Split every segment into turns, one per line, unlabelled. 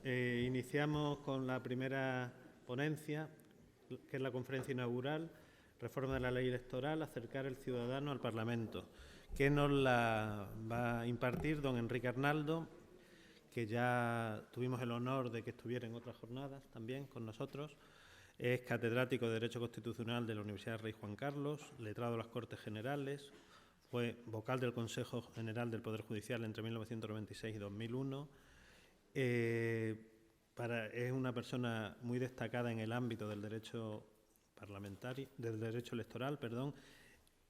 Iniciamos con la primera ponencia, que es la conferencia inaugural, Reforma de la Ley Electoral, acercar el ciudadano al Parlamento, que nos la va a impartir don Enrique Arnaldo, que ya tuvimos el honor de que estuviera en otras jornadas también con nosotros. Es catedrático de Derecho Constitucional de la Universidad Rey Juan Carlos, letrado de las Cortes Generales, fue vocal del Consejo General del Poder Judicial entre 1996 y 2001. Es una persona muy destacada en el ámbito del derecho parlamentario, del derecho electoral, perdón.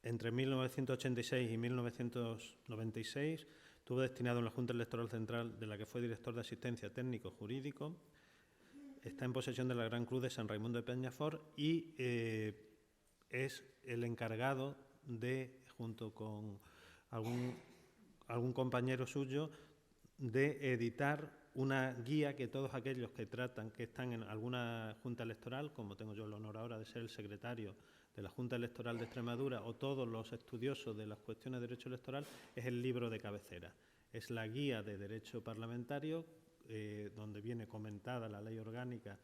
Entre 1986 y 1996 estuvo destinado en la Junta Electoral Central, de la que fue director de asistencia técnico-jurídico. Está en posesión de la Gran Cruz de San Raimundo de Peñafort y es el encargado de, junto con algún compañero suyo, de editar una guía que todos aquellos que están en alguna junta electoral, como tengo yo el honor ahora de ser el secretario de la Junta Electoral de Extremadura, o todos los estudiosos de las cuestiones de derecho electoral, es el libro de cabecera. Es la guía de derecho parlamentario, donde viene comentada la ley orgánica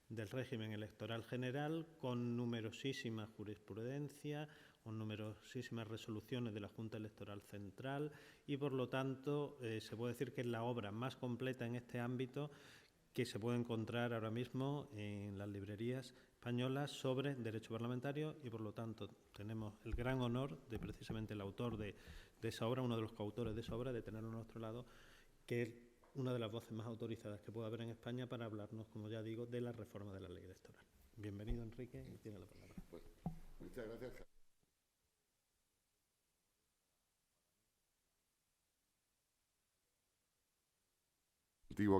del régimen electoral general, con numerosísima jurisprudencia, con numerosísimas resoluciones de la Junta Electoral Central y, por lo tanto, se puede decir que es la obra más completa en este ámbito que se puede encontrar ahora mismo en las librerías españolas sobre derecho parlamentario y, por lo tanto, tenemos el gran honor de precisamente el autor de esa obra, uno de los coautores de esa obra, de tenerlo a nuestro lado, que es una de las voces más autorizadas que puede haber en España para hablarnos, como ya digo, de la reforma de la ley electoral. Bienvenido, Enrique, y tiene la palabra.
Pues, muchas gracias.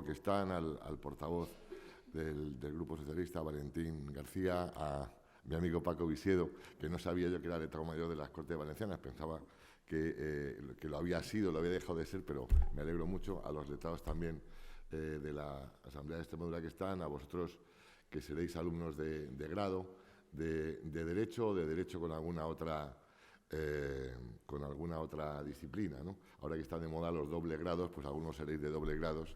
Que están al portavoz del Grupo Socialista, Valentín García, a mi amigo Paco Visiedo, que no sabía yo que era letrado mayor de las Cortes Valencianas, pensaba que lo había sido, lo había dejado de ser, pero me alegro mucho, a los letrados también de la Asamblea de Extremadura que están, a vosotros que seréis alumnos de grado, de Derecho con alguna otra disciplina, ¿no? Ahora que están de moda los dobles grados, pues algunos seréis de dobles grados.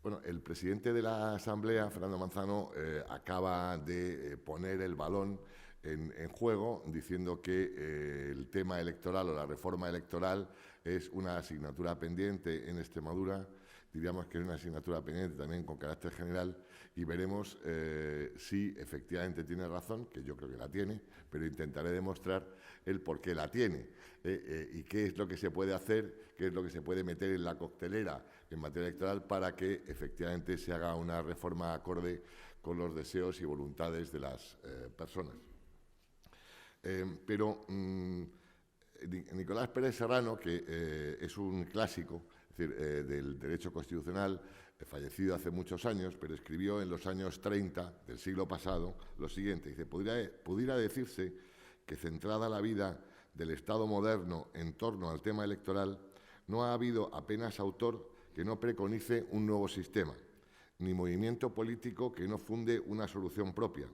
Bueno, el presidente de la Asamblea, Fernando Manzano, acaba de poner el balón en juego, diciendo que el tema electoral o la reforma electoral es una asignatura pendiente en Extremadura. Diríamos que es una asignatura pendiente también con carácter general y veremos si efectivamente tiene razón, que yo creo que la tiene, pero intentaré demostrar el por qué la tiene y qué es lo que se puede hacer, qué es lo que se puede meter en la coctelera en materia electoral para que efectivamente se haga una reforma acorde con los deseos y voluntades de las personas. Pero Nicolás Pérez Serrano, que es un clásico, es decir, del derecho constitucional, fallecido hace muchos años, pero escribió en los años 30 del siglo pasado lo siguiente. Dice, pudiera decirse que centrada la vida del Estado moderno en torno al tema electoral, no ha habido apenas autor que no preconice un nuevo sistema, ni movimiento político que no funde una solución propia,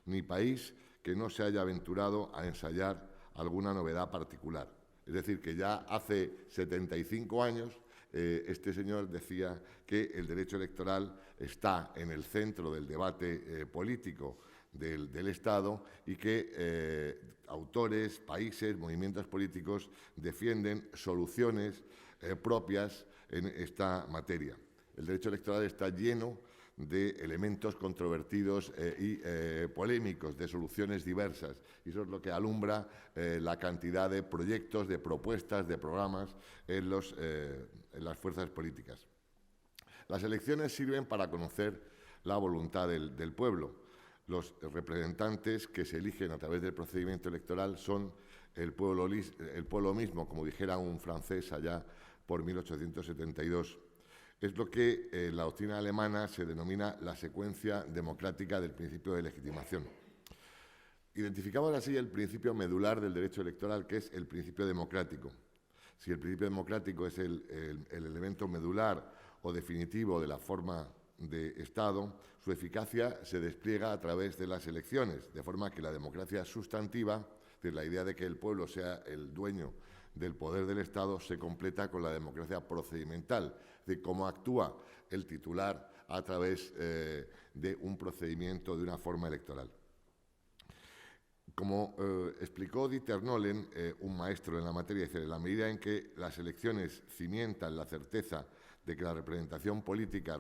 ni país que no se haya aventurado a ensayar alguna novedad particular. Es decir, que ya hace 75 años este señor decía que el derecho electoral está en el centro del debate político del Estado y que autores, países, movimientos políticos defienden soluciones propias en esta materia. El derecho electoral está lleno de elementos controvertidos y polémicos, de soluciones diversas. Y eso es lo que alumbra la cantidad de proyectos, de propuestas, de programas en las fuerzas políticas. Las elecciones sirven para conocer la voluntad del pueblo. Los representantes que se eligen a través del procedimiento electoral son el pueblo mismo, como dijera un francés allá por 1872. Es lo que en la doctrina alemana se denomina la secuencia democrática del principio de legitimación. Identificamos así el principio medular del derecho electoral, que es el principio democrático. Si el principio democrático es el elemento medular o definitivo de la forma de Estado, su eficacia se despliega a través de las elecciones, de forma que la democracia sustantiva, es decir, la idea de que el pueblo sea el dueño del poder del Estado se completa con la democracia procedimental, es decir, cómo actúa el titular a través de un procedimiento, de una forma electoral. Como explicó Dieter Nolen, un maestro en la materia, dice, en la medida en que las elecciones cimientan la certeza de que la representación política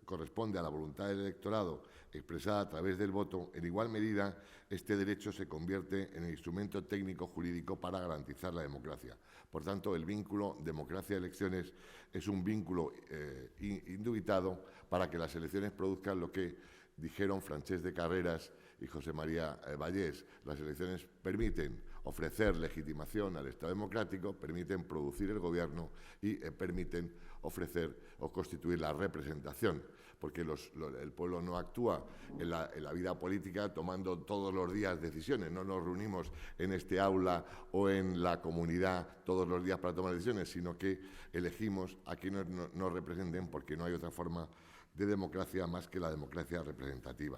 corresponde a la voluntad del electorado expresada a través del voto, en igual medida este derecho se convierte en el instrumento técnico-jurídico para garantizar la democracia. Por tanto, el vínculo democracia-elecciones es un vínculo indubitado para que las elecciones produzcan lo que dijeron Francesc de Carreras y José María Vallés. Las elecciones permiten ofrecer legitimación al Estado democrático, permiten producir el gobierno y permiten ofrecer o constituir la representación, porque el pueblo no actúa en la vida política tomando todos los días decisiones. No nos reunimos en este aula o en la comunidad todos los días para tomar decisiones, sino que elegimos a quienes nos representen, porque no hay otra forma de democracia más que la democracia representativa.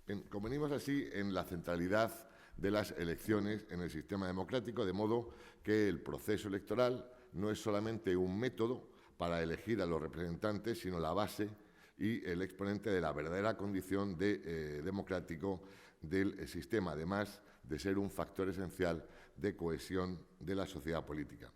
Bien, convenimos así en la centralidad de las elecciones en el sistema democrático, de modo que el proceso electoral no es solamente un método para elegir a los representantes, sino la base y el exponente de la verdadera condición de democrático del sistema, además de ser un factor esencial de cohesión de la sociedad política.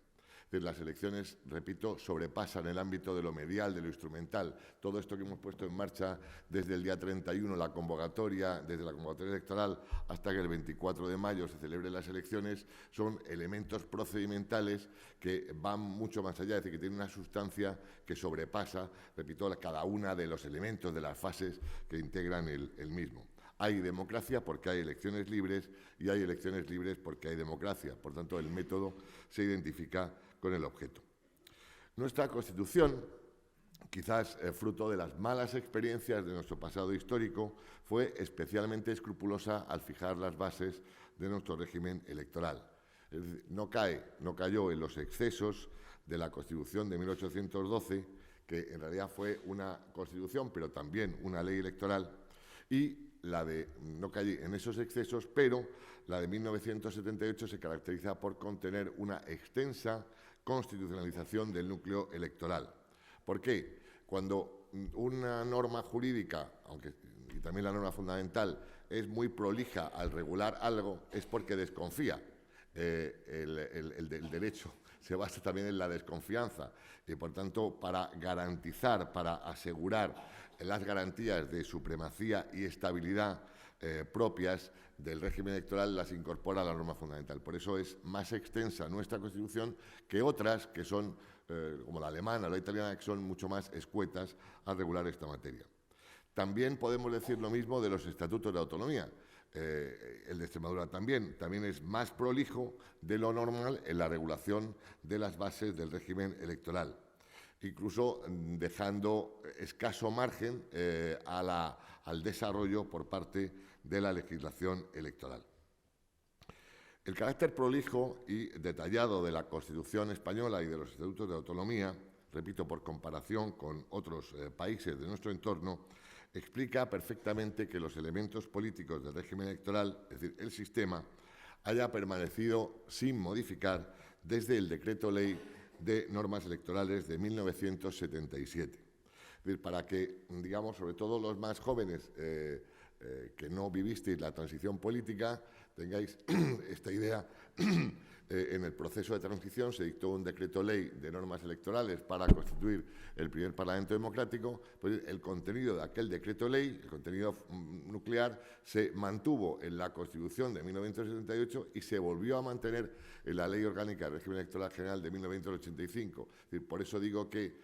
Las elecciones, repito, sobrepasan el ámbito de lo medial, de lo instrumental. Todo esto que hemos puesto en marcha desde el día 31, la convocatoria, desde la convocatoria electoral hasta que el 24 de mayo se celebren las elecciones, son elementos procedimentales que van mucho más allá, es decir, que tienen una sustancia que sobrepasa, repito, cada una de los elementos, de las fases que integran el mismo. Hay democracia porque hay elecciones libres y hay elecciones libres porque hay democracia. Por tanto, el método se identifica con el objeto. Nuestra Constitución, quizás fruto de las malas experiencias de nuestro pasado histórico, fue especialmente escrupulosa al fijar las bases de nuestro régimen electoral. Es decir, no cayó en los excesos de la Constitución de 1812, que en realidad fue una Constitución, pero también una ley electoral, y no caí en esos excesos, pero la de 1978 se caracteriza por contener una extensa constitucionalización del núcleo electoral. ¿Por qué? Cuando una norma jurídica, y también la norma fundamental, es muy prolija al regular algo, es porque desconfía. El derecho se basa también en la desconfianza y, por tanto, para garantizar, para asegurar las garantías de supremacía y estabilidad propias del régimen electoral, las incorpora a la norma fundamental. Por eso es más extensa nuestra Constitución que otras que son, como la alemana o la italiana, que son mucho más escuetas al regular esta materia. También podemos decir lo mismo de los estatutos de autonomía. El de Extremadura también es más prolijo de lo normal en la regulación de las bases del régimen electoral, incluso dejando escaso margen al desarrollo por parte de la legislación electoral. El carácter prolijo y detallado de la Constitución española y de los estatutos de autonomía, repito, por comparación con otros países de nuestro entorno, explica perfectamente que los elementos políticos del régimen electoral, es decir, el sistema, haya permanecido sin modificar desde el Decreto Ley de Normas Electorales de 1977. Es decir, para que, digamos, sobre todo los más jóvenes que no vivisteis la transición política, tengáis esta idea. En el proceso de transición se dictó un decreto ley de normas electorales para constituir el primer Parlamento democrático. Pues el contenido de aquel decreto ley, el contenido nuclear, se mantuvo en la Constitución de 1978 y se volvió a mantener en la Ley Orgánica del Régimen Electoral General de 1985. Es decir, por eso digo que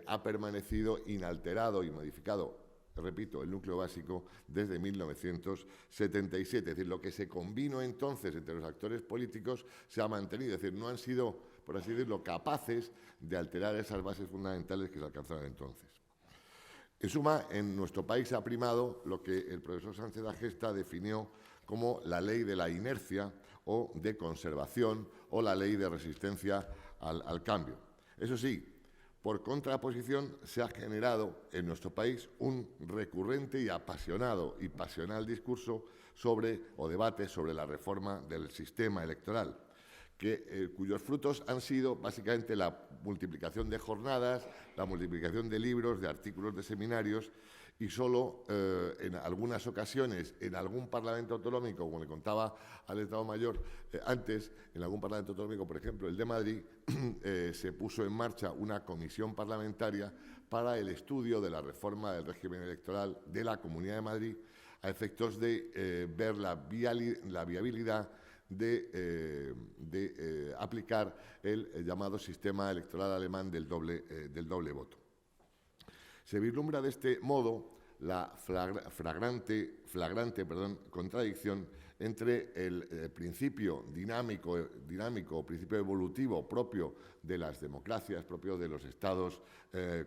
ha permanecido inalterado y modificado, repito, el núcleo básico desde 1977. Es decir, lo que se convino entonces entre los actores políticos se ha mantenido. Es decir, no han sido, por así decirlo, capaces de alterar esas bases fundamentales que se alcanzaron entonces. En suma, en nuestro país ha primado lo que el profesor Sánchez Agesta definió como la ley de la inercia o de conservación o la ley de resistencia al cambio. Eso sí, por contraposición, se ha generado en nuestro país un recurrente y apasionado y pasional discurso o debate sobre la reforma del sistema electoral, cuyos frutos han sido básicamente la multiplicación de jornadas, la multiplicación de libros, de artículos, de seminarios, y solo en algunas ocasiones, en algún Parlamento autonómico, como le contaba al Estado Mayor antes, en algún Parlamento autonómico, por ejemplo, el de Madrid, se puso en marcha una comisión parlamentaria para el estudio de la reforma del régimen electoral de la Comunidad de Madrid a efectos de ver la viabilidad de aplicar el llamado sistema electoral alemán del doble voto. Se vislumbra de este modo la flagrante contradicción entre el principio dinámico o principio evolutivo propio de las democracias, propio de los estados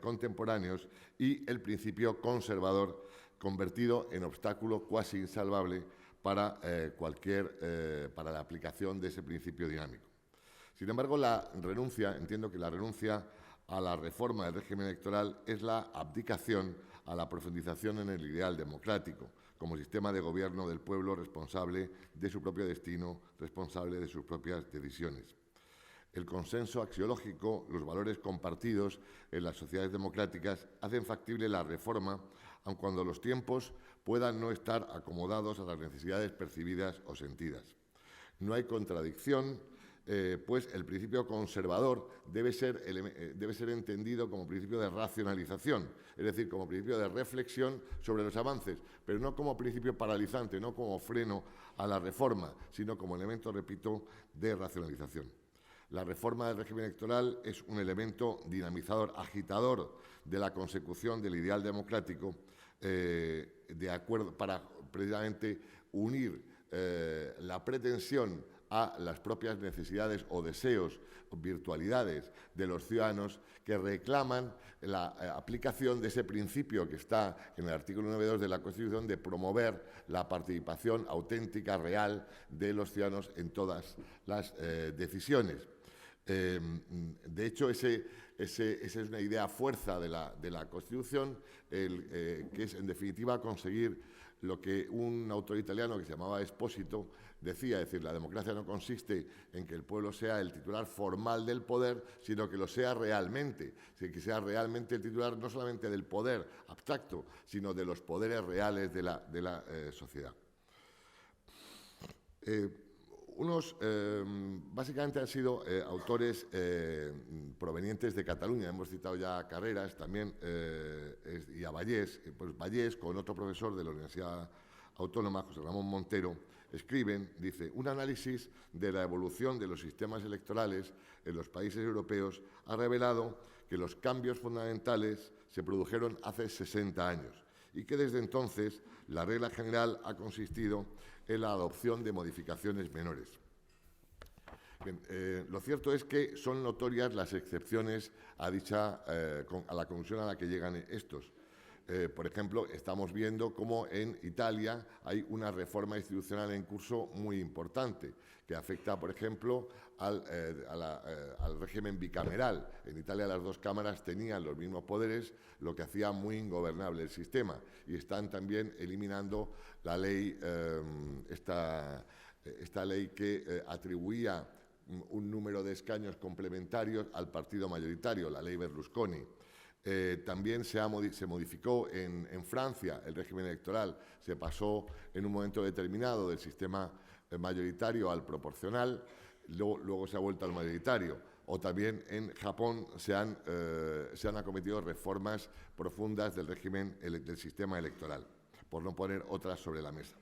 contemporáneos, y el principio conservador convertido en obstáculo cuasi insalvable para para la aplicación de ese principio dinámico. Sin embargo, entiendo que la renuncia a la reforma del régimen electoral es la abdicación a la profundización en el ideal democrático, como sistema de gobierno del pueblo responsable de su propio destino, responsable de sus propias decisiones. El consenso axiológico, los valores compartidos en las sociedades democráticas hacen factible la reforma, aun cuando los tiempos puedan no estar acomodados a las necesidades percibidas o sentidas. No hay contradicción, pues el principio conservador debe ser entendido como principio de racionalización, es decir, como principio de reflexión sobre los avances, pero no como principio paralizante, no como freno a la reforma, sino como elemento, repito, de racionalización. La reforma del régimen electoral es un elemento dinamizador, agitador de la consecución del ideal democrático, para precisamente unir la pretensión a las propias necesidades o deseos o virtualidades de los ciudadanos que reclaman la aplicación de ese principio que está en el artículo 9.2 de la Constitución de promover la participación auténtica, real de los ciudadanos en todas las decisiones. De hecho, esa es una idea fuerza de la Constitución, que es, en definitiva, conseguir lo que un autor italiano que se llamaba Espósito decía, es decir, la democracia no consiste en que el pueblo sea el titular formal del poder, sino que lo sea realmente, que sea realmente el titular no solamente del poder abstracto, sino de los poderes reales de la sociedad. Básicamente han sido autores provenientes de Cataluña. Hemos citado ya a Carreras también y a Vallés. Pues Vallés, con otro profesor de la Universidad Autónoma, José Ramón Montero, escriben, dice, un análisis de la evolución de los sistemas electorales en los países europeos ha revelado que los cambios fundamentales se produjeron hace 60 años y que desde entonces la regla general ha consistido en la adopción de modificaciones menores. Bien, lo cierto es que son notorias las excepciones a la conclusión a la que llegan estos. Por ejemplo, estamos viendo cómo en Italia hay una reforma institucional en curso muy importante que afecta, por ejemplo, al régimen bicameral. En Italia las dos cámaras tenían los mismos poderes, lo que hacía muy ingobernable el sistema. Y están también eliminando la ley, esta ley que atribuía un número de escaños complementarios al partido mayoritario, la ley Berlusconi. También se modificó en Francia el régimen electoral, se pasó en un momento determinado del sistema mayoritario al proporcional, luego se ha vuelto al mayoritario. O también en Japón se han acometido reformas profundas del sistema electoral, por no poner otras sobre la mesa.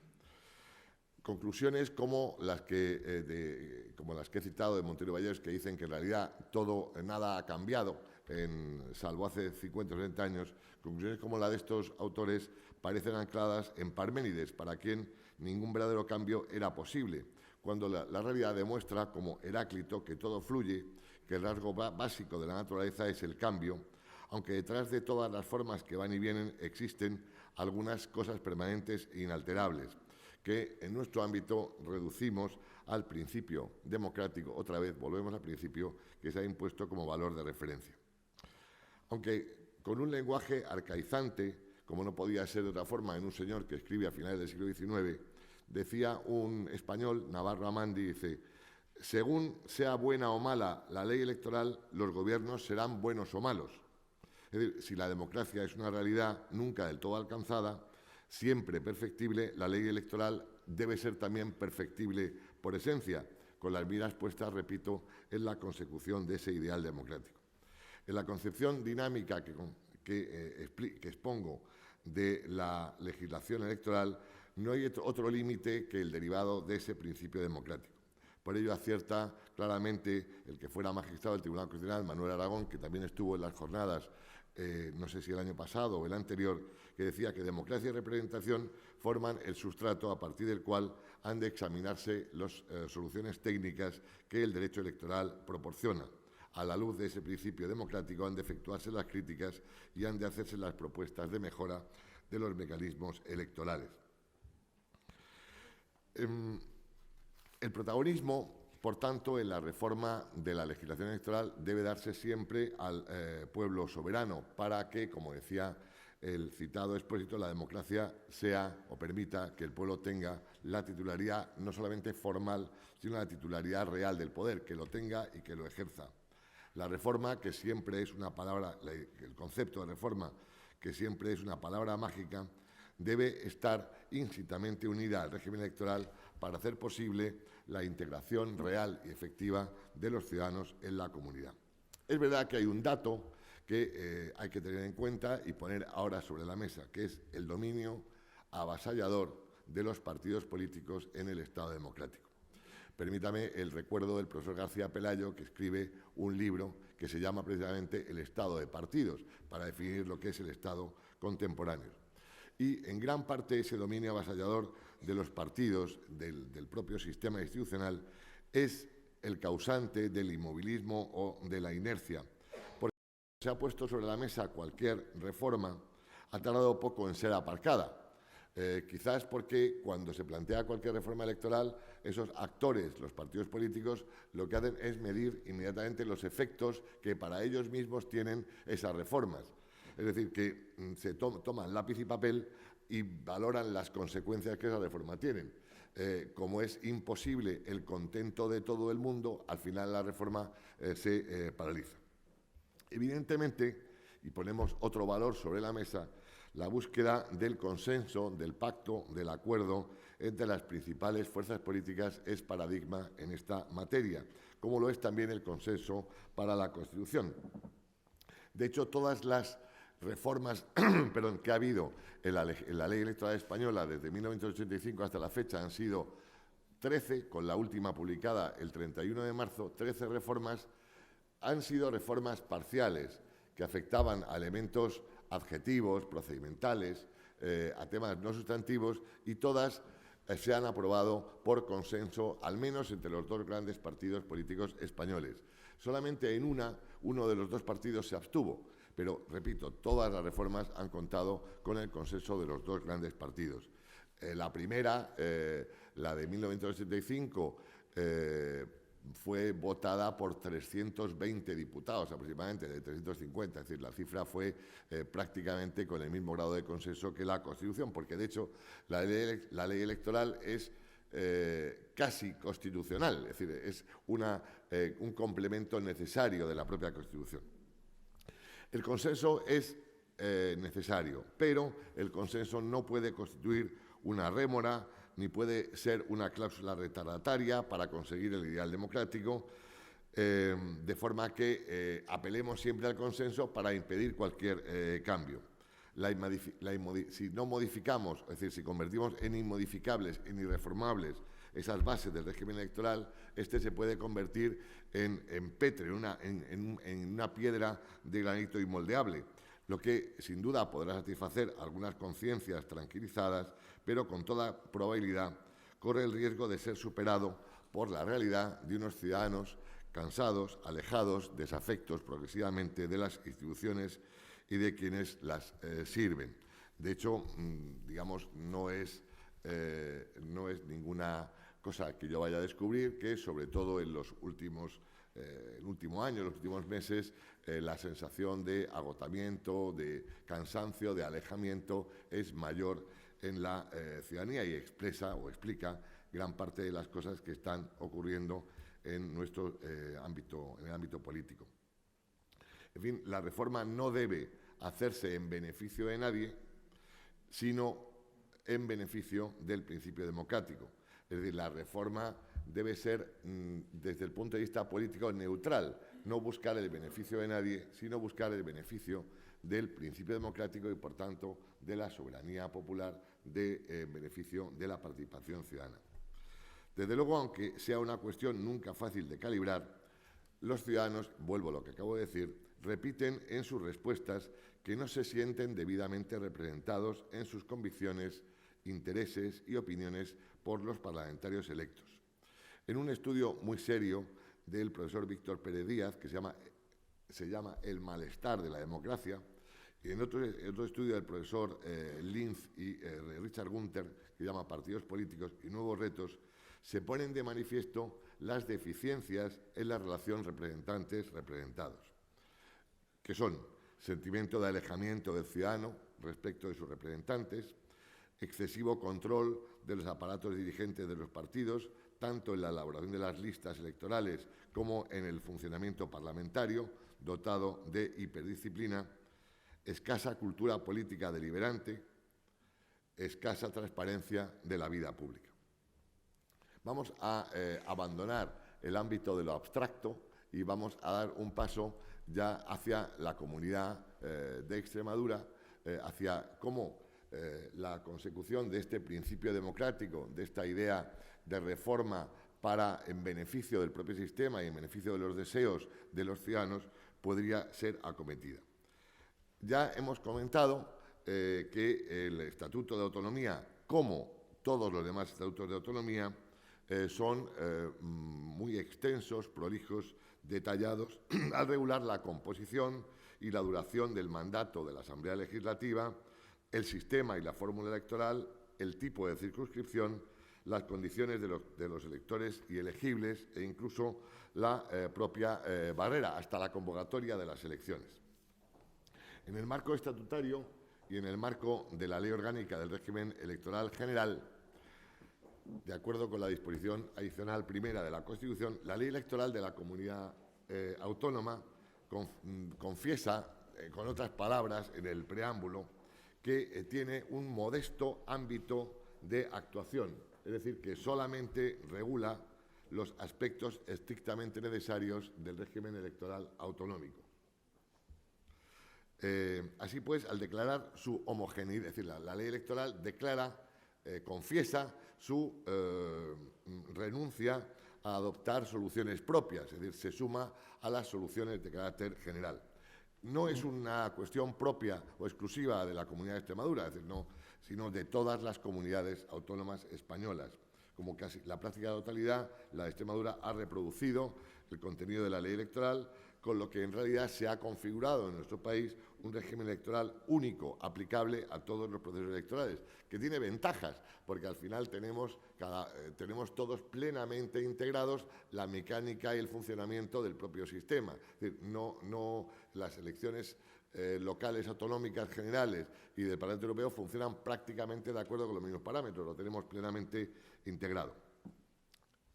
Conclusiones como las que he citado de Montero y Vallés, que dicen que en realidad nada ha cambiado, salvo hace 50 o 60 años, conclusiones como la de estos autores parecen ancladas en Parménides, para quien ningún verdadero cambio era posible, cuando la realidad demuestra, como Heráclito, que todo fluye, que el rasgo básico de la naturaleza es el cambio, aunque detrás de todas las formas que van y vienen existen algunas cosas permanentes e inalterables, que en nuestro ámbito reducimos al principio democrático. Otra vez volvemos al principio que se ha impuesto como valor de referencia. Aunque con un lenguaje arcaizante, como no podía ser de otra forma en un señor que escribe a finales del siglo XIX, decía un español, Navarro Amandi, dice, Según sea buena o mala la ley electoral, los gobiernos serán buenos o malos. Es decir, si la democracia es una realidad nunca del todo alcanzada, siempre perfectible, la ley electoral debe ser también perfectible por esencia, con las miras puestas, repito, en la consecución de ese ideal democrático. En la concepción dinámica que expongo de la legislación electoral, no hay otro límite que el derivado de ese principio democrático. Por ello acierta claramente el que fuera magistrado del Tribunal Constitucional, Manuel Aragón, que también estuvo en las jornadas, no sé si el año pasado o el anterior, que decía que democracia y representación forman el sustrato a partir del cual han de examinarse las soluciones técnicas que el derecho electoral proporciona. A la luz de ese principio democrático han de efectuarse las críticas y han de hacerse las propuestas de mejora de los mecanismos electorales. El protagonismo, por tanto, en la reforma de la legislación electoral debe darse siempre al pueblo soberano para que, como decía el citado expósito, la democracia sea o permita que el pueblo tenga la titularidad no solamente formal, sino la titularidad real del poder, que lo tenga y que lo ejerza. La reforma, que siempre es una palabra, el concepto de reforma, que siempre es una palabra mágica, debe estar íntimamente unida al régimen electoral para hacer posible la integración real y efectiva de los ciudadanos en la comunidad. Es verdad que hay un dato que hay que tener en cuenta y poner ahora sobre la mesa, que es el dominio avasallador de los partidos políticos en el Estado democrático. Permítame el recuerdo del profesor García Pelayo, que escribe un libro que se llama precisamente El Estado de Partidos, para definir lo que es el Estado contemporáneo. Y en gran parte ese dominio avasallador de los partidos, del propio sistema institucional, es el causante del inmovilismo o de la inercia. Porque se ha puesto sobre la mesa cualquier reforma, ha tardado poco en ser aparcada. Quizás porque cuando se plantea cualquier reforma electoral, esos actores, los partidos políticos, lo que hacen es medir inmediatamente los efectos que para ellos mismos tienen esas reformas. Es decir, que se toman lápiz y papel y valoran las consecuencias que esa reforma tienen. Como es imposible el contento de todo el mundo, al final la reforma se paraliza. Evidentemente, y ponemos otro valor sobre la mesa, la búsqueda del consenso, del pacto, del acuerdo entre las principales fuerzas políticas es paradigma en esta materia, como lo es también el consenso para la Constitución. De hecho, todas las reformas que ha habido en la ley electoral española desde 1985 hasta la fecha han sido 13, con la última publicada el 31 de marzo, 13 reformas, han sido reformas parciales que afectaban a elementos adjetivos, procedimentales, a temas no sustantivos, y todas se han aprobado por consenso, al menos entre los dos grandes partidos políticos españoles. Solamente en uno de los dos partidos se abstuvo, pero, repito, todas las reformas han contado con el consenso de los dos grandes partidos. La primera, la de 1985, fue votada por 320 diputados, aproximadamente, de 350. Es decir, la cifra fue prácticamente con el mismo grado de consenso que la Constitución, porque, de hecho, la ley electoral es casi constitucional, es decir, es un complemento necesario de la propia Constitución. El consenso es necesario, pero el consenso no puede constituir una rémora ni puede ser una cláusula retardataria para conseguir el ideal democrático, de forma que apelemos siempre al consenso para impedir cualquier cambio. Si no modificamos, es decir, si convertimos en inmodificables, en irreformables, esas bases del régimen electoral, este se puede convertir en petre, en una piedra de granito inmoldeable, lo que sin duda podrá satisfacer algunas conciencias tranquilizadas, pero con toda probabilidad corre el riesgo de ser superado por la realidad de unos ciudadanos cansados, alejados, desafectos progresivamente de las instituciones y de quienes las sirven. De hecho, digamos, no es ninguna cosa que yo vaya a descubrir que, sobre todo en los el último año, los últimos meses, la sensación de agotamiento, de cansancio, de alejamiento es mayor en la ciudadanía y expresa o explica gran parte de las cosas que están ocurriendo en nuestro ámbito, en el ámbito político. En fin, la reforma no debe hacerse en beneficio de nadie, sino en beneficio del principio democrático. Es decir, la reforma debe ser, desde el punto de vista político, neutral, no buscar el beneficio de nadie, sino buscar el beneficio del principio democrático y, por tanto, de la soberanía popular, en beneficio de la participación ciudadana. Desde luego, aunque sea una cuestión nunca fácil de calibrar, los ciudadanos, vuelvo a lo que acabo de decir, repiten en sus respuestas que no se sienten debidamente representados en sus convicciones, intereses y opiniones por los parlamentarios electos. En un estudio muy serio del profesor Víctor Pérez Díaz, que se llama El malestar de la democracia, y en otro estudio del profesor Linz y Richard Gunther, que se llama Partidos políticos y nuevos retos, se ponen de manifiesto las deficiencias en la relación representantes-representados, que son sentimiento de alejamiento del ciudadano respecto de sus representantes, excesivo control de los aparatos dirigentes de los partidos, tanto en la elaboración de las listas electorales como en el funcionamiento parlamentario, dotado de hiperdisciplina, escasa cultura política deliberante, escasa transparencia de la vida pública. Vamos a abandonar el ámbito de lo abstracto y vamos a dar un paso ya hacia la comunidad de Extremadura, hacia cómo la consecución de este principio democrático, de esta idea de reforma en beneficio del propio sistema y en beneficio de los deseos de los ciudadanos, podría ser acometida. Ya hemos comentado que el Estatuto de Autonomía, como todos los demás estatutos de autonomía, son muy extensos, prolijos, detallados, al regular la composición y la duración del mandato de la Asamblea Legislativa, el sistema y la fórmula electoral, el tipo de circunscripción, las condiciones de los electores y elegibles e incluso la propia barrera, hasta la convocatoria de las elecciones. En el marco estatutario y en el marco de la Ley Orgánica del Régimen Electoral General, de acuerdo con la disposición adicional primera de la Constitución, la Ley Electoral de la Comunidad Autónoma confiesa, con otras palabras, en el preámbulo, que tiene un modesto ámbito de actuación, es decir, que solamente regula los aspectos estrictamente necesarios del régimen electoral autonómico. Así pues, al declarar su homogeneidad, es decir, la ley electoral confiesa su renuncia a adoptar soluciones propias, es decir, se suma a las soluciones de carácter general. No es una cuestión propia o exclusiva de la Comunidad de Extremadura, es decir, sino de todas las comunidades autónomas españolas. Como casi la práctica totalidad, la de Extremadura ha reproducido el contenido de la ley electoral, con lo que en realidad se ha configurado en nuestro país un régimen electoral único, aplicable a todos los procesos electorales, que tiene ventajas, porque al final tenemos todos plenamente integrados la mecánica y el funcionamiento del propio sistema. Es decir, no las elecciones locales, autonómicas, generales y del Parlamento Europeo funcionan prácticamente de acuerdo con los mismos parámetros, lo tenemos plenamente integrado.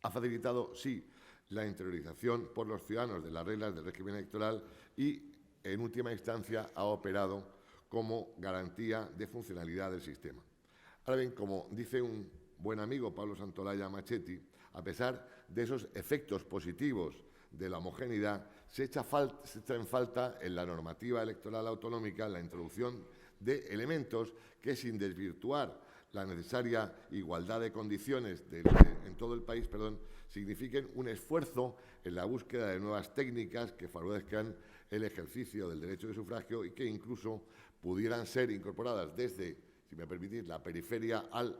Ha facilitado, sí, la interiorización por los ciudadanos de las reglas del régimen electoral y, en última instancia, ha operado como garantía de funcionalidad del sistema. Ahora bien, como dice un buen amigo, Pablo Santolaya Machetti, a pesar de esos efectos positivos de la homogeneidad, se echa en falta en la normativa electoral autonómica la introducción de elementos que, sin desvirtuar la necesaria igualdad de condiciones en todo el país, signifiquen un esfuerzo en la búsqueda de nuevas técnicas que favorezcan el ejercicio del derecho de sufragio y que incluso pudieran ser incorporadas desde, si me permitís, la periferia al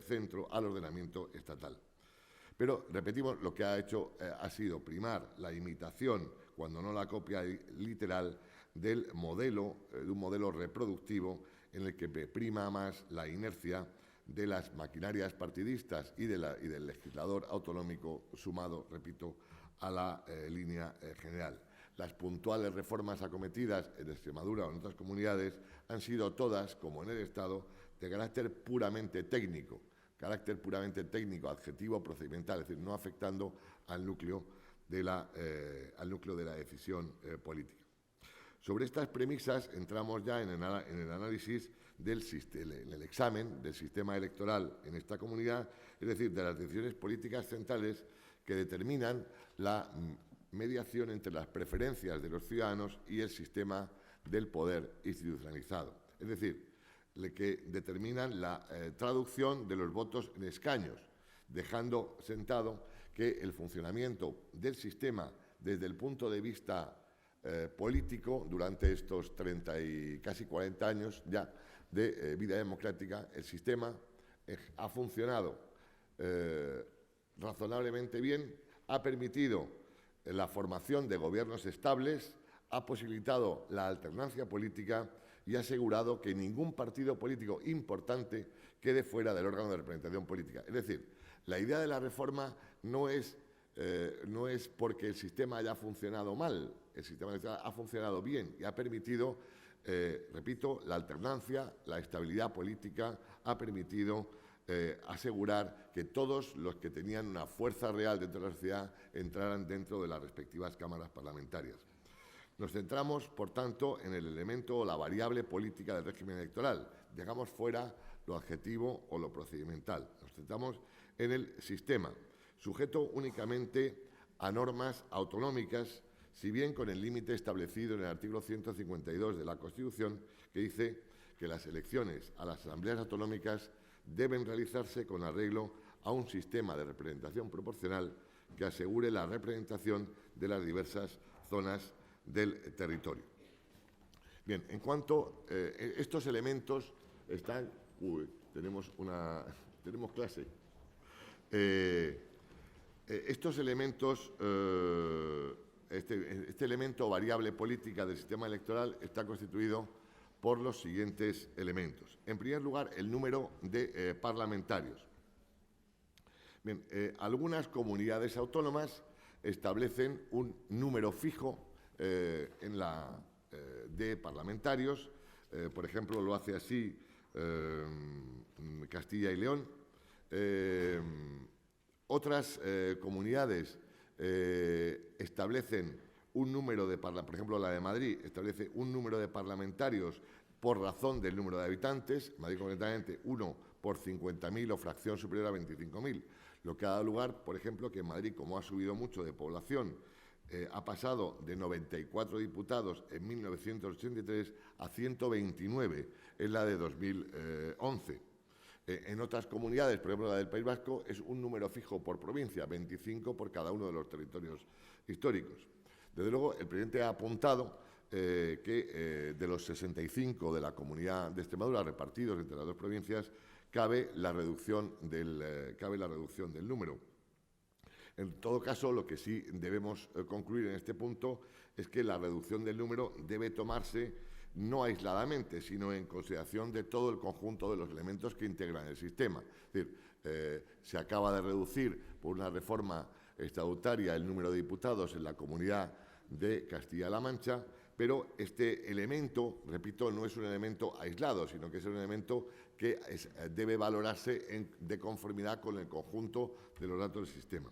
centro, al ordenamiento estatal. Pero, repetimos, lo que ha hecho ha sido primar la imitación, cuando no la copia literal, de un modelo reproductivo en el que prima más la inercia de las maquinarias partidistas y del legislador autonómico sumado, repito, a la línea general. Las puntuales reformas acometidas en Extremadura o en otras comunidades han sido todas, como en el Estado, de carácter puramente técnico, adjetivo procedimental, es decir, no afectando al núcleo de la decisión política. Sobre estas premisas entramos ya en el análisis en el examen del sistema electoral en esta comunidad, es decir, de las decisiones políticas centrales que determinan la mediación entre las preferencias de los ciudadanos y el sistema del poder institucionalizado. Es decir, que determinan la traducción de los votos en escaños, dejando sentado que el funcionamiento del sistema desde el punto de vista político durante estos 30 y casi 40 años ya de vida democrática, el sistema ha funcionado razonablemente bien, ha permitido la formación de gobiernos estables, ha posibilitado la alternancia política y ha asegurado que ningún partido político importante quede fuera del órgano de representación política. Es decir, la idea de la reforma no es porque el sistema haya funcionado mal, el sistema ha funcionado bien y ha permitido, repito, la alternancia, la estabilidad política, ha permitido asegurar que todos los que tenían una fuerza real dentro de la sociedad entraran dentro de las respectivas cámaras parlamentarias. Nos centramos, por tanto, en el elemento o la variable política del régimen electoral. Dejamos fuera lo adjetivo o lo procedimental. Nos centramos en el sistema, sujeto únicamente a normas autonómicas, si bien con el límite establecido en el artículo 152 de la Constitución, que dice que las elecciones a las asambleas autonómicas deben realizarse con arreglo a un sistema de representación proporcional que asegure la representación de las diversas zonas del territorio. Bien, en cuanto estos elementos están... tenemos clase. Estos elementos, este elemento variable política del sistema electoral está constituido por los siguientes elementos. En primer lugar, el número de parlamentarios. Bien, algunas comunidades autónomas establecen un número fijo de parlamentarios. Por ejemplo, lo hace así Castilla y León. Otras comunidades establecen un número de parlamentarios, por ejemplo, la de Madrid establece un número de parlamentarios por razón del número de habitantes, Madrid concretamente 1 por 50.000 o fracción superior a 25.000, lo que ha dado lugar, por ejemplo, que en Madrid, como ha subido mucho de población, ha pasado de 94 diputados en 1983 a 129 en la de 2011. En otras comunidades, por ejemplo la del País Vasco, es un número fijo por provincia, 25 por cada uno de los territorios históricos. Desde luego, el presidente ha apuntado que de los 65 de la Comunidad de Extremadura repartidos entre las dos provincias, cabe la reducción del número. En todo caso, lo que sí debemos concluir en este punto es que la reducción del número debe tomarse no aisladamente, sino en consideración de todo el conjunto de los elementos que integran el sistema. Es decir, se acaba de reducir por una reforma estatutaria el número de diputados en la Comunidad de Castilla-La Mancha, pero este elemento, repito, no es un elemento aislado, sino que es un elemento que debe valorarse de conformidad con el conjunto de los datos del sistema.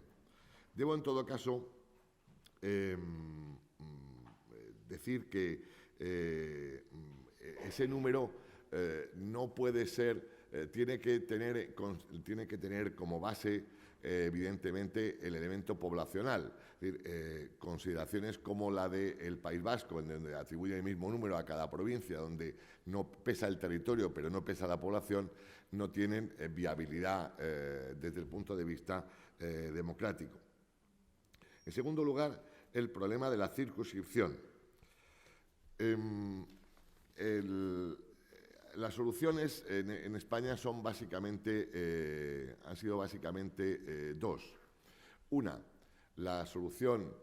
Debo, en todo caso, decir que ese número no puede ser, tiene que tener como base, evidentemente, el elemento poblacional. Es decir, consideraciones como la del País Vasco, en donde atribuye el mismo número a cada provincia, donde no pesa el territorio, pero no pesa la población, no tienen viabilidad desde el punto de vista democrático. En segundo lugar, el problema de la circunscripción. Las soluciones en España han sido básicamente dos. Una, la solución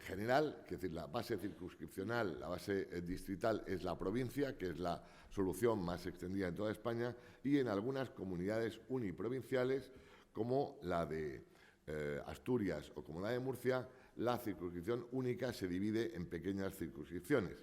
general, que es decir, la base circunscripcional, la base distrital es la provincia, que es la solución más extendida en toda España, y en algunas comunidades uniprovinciales, como la de Asturias o como la de Murcia, la circunscripción única se divide en pequeñas circunscripciones.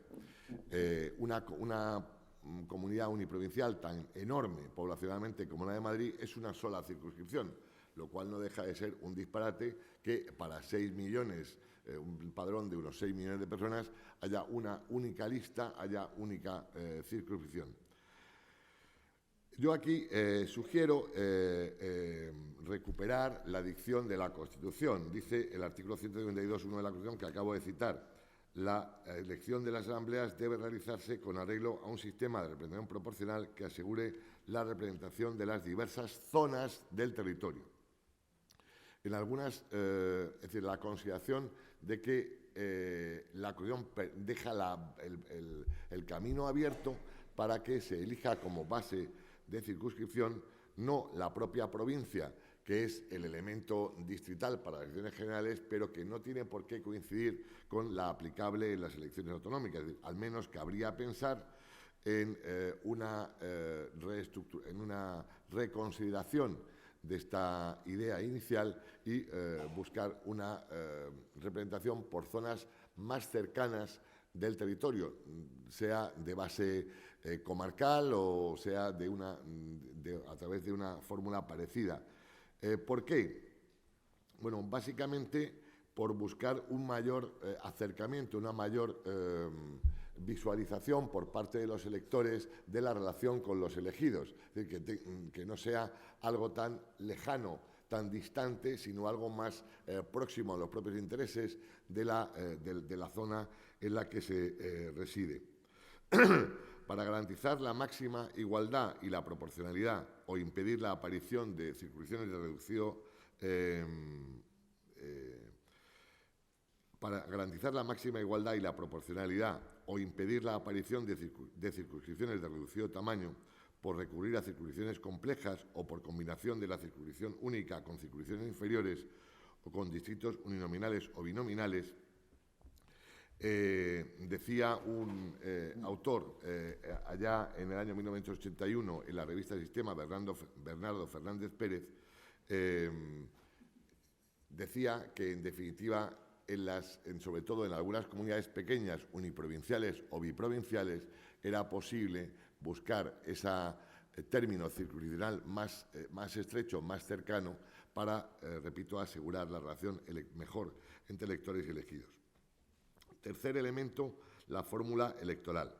Una comunidad uniprovincial tan enorme poblacionalmente como la de Madrid es una sola circunscripción, lo cual no deja de ser un disparate que para 6 millones, un padrón de unos 6 millones de personas, haya una única lista, haya única circunscripción. Yo aquí sugiero recuperar la dicción de la Constitución. Dice el artículo 152.1 de la Constitución, que acabo de citar: la elección de las asambleas debe realizarse con arreglo a un sistema de representación proporcional que asegure la representación de las diversas zonas del territorio. En algunas, es decir, la consideración de que la Constitución deja el camino abierto para que se elija como base de circunscripción no la propia provincia, que es el elemento distrital para las elecciones generales, pero que no tiene por qué coincidir con la aplicable en las elecciones autonómicas. Es decir, al menos cabría pensar en una reconsideración de esta idea inicial y buscar una representación por zonas más cercanas del territorio, sea de base comarcal o sea a través de una fórmula parecida. ¿Por qué? Bueno, básicamente por buscar un mayor acercamiento, una mayor visualización por parte de los electores de la relación con los elegidos. Es decir, que no sea algo tan lejano, tan distante, sino algo más próximo a los propios intereses de la zona en la que se reside. Para garantizar la máxima igualdad y la proporcionalidad o impedir la aparición de circunscripciones de reducido para garantizar la máxima igualdad y la proporcionalidad o impedir la aparición de circunscripciones de reducido tamaño por recurrir a circunscripciones complejas o por combinación de la circunscripción única con circunscripciones inferiores o con distritos uninominales o binominales, decía un autor allá en el año 1981 en la revista Sistema, Bernardo Fernández Pérez, decía que en definitiva sobre todo en algunas comunidades pequeñas, uniprovinciales o biprovinciales, era posible buscar ese término circunscripcional más estrecho, más cercano, para, repito, asegurar la relación mejor entre electores y elegidos. Tercer elemento, la fórmula electoral.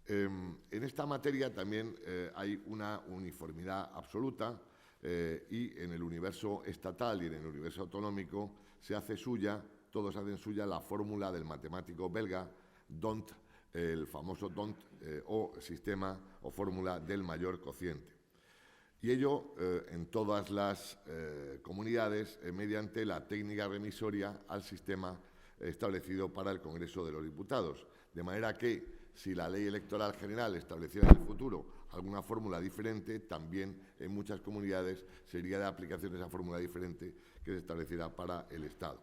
En esta materia también hay una uniformidad absoluta y en el universo estatal y en el universo autonómico se hace suya, todos hacen suya la fórmula del matemático belga D'Hondt, el famoso D'Hondt o sistema o fórmula del mayor cociente. Y ello en todas las comunidades mediante la técnica remisoria al sistema establecido para el Congreso de los Diputados. De manera que si la ley electoral general estableciera en el futuro alguna fórmula diferente, también en muchas comunidades sería de aplicación esa fórmula diferente que se estableciera para el Estado.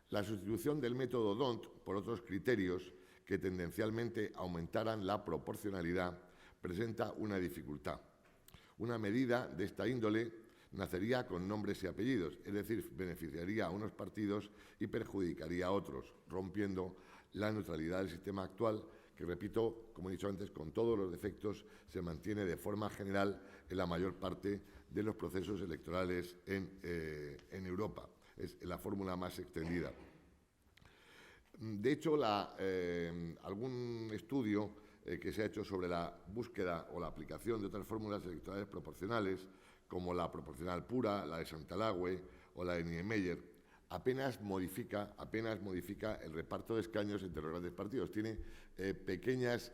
La sustitución del método D'Hondt por otros criterios que tendencialmente aumentaran la proporcionalidad presenta una dificultad. Una medida de esta índole nacería con nombres y apellidos, es decir, beneficiaría a unos partidos y perjudicaría a otros, rompiendo la neutralidad del sistema actual, que, repito, como he dicho antes, con todos los defectos, se mantiene de forma general en la mayor parte de los procesos electorales en Europa. Es la fórmula más extendida. De hecho, algún estudio que se ha hecho sobre la búsqueda o la aplicación de otras fórmulas electorales proporcionales, como la proporcional pura, la de Santalagüe o la de Niemeyer, apenas modifica el reparto de escaños entre los grandes partidos. Tiene pequeñas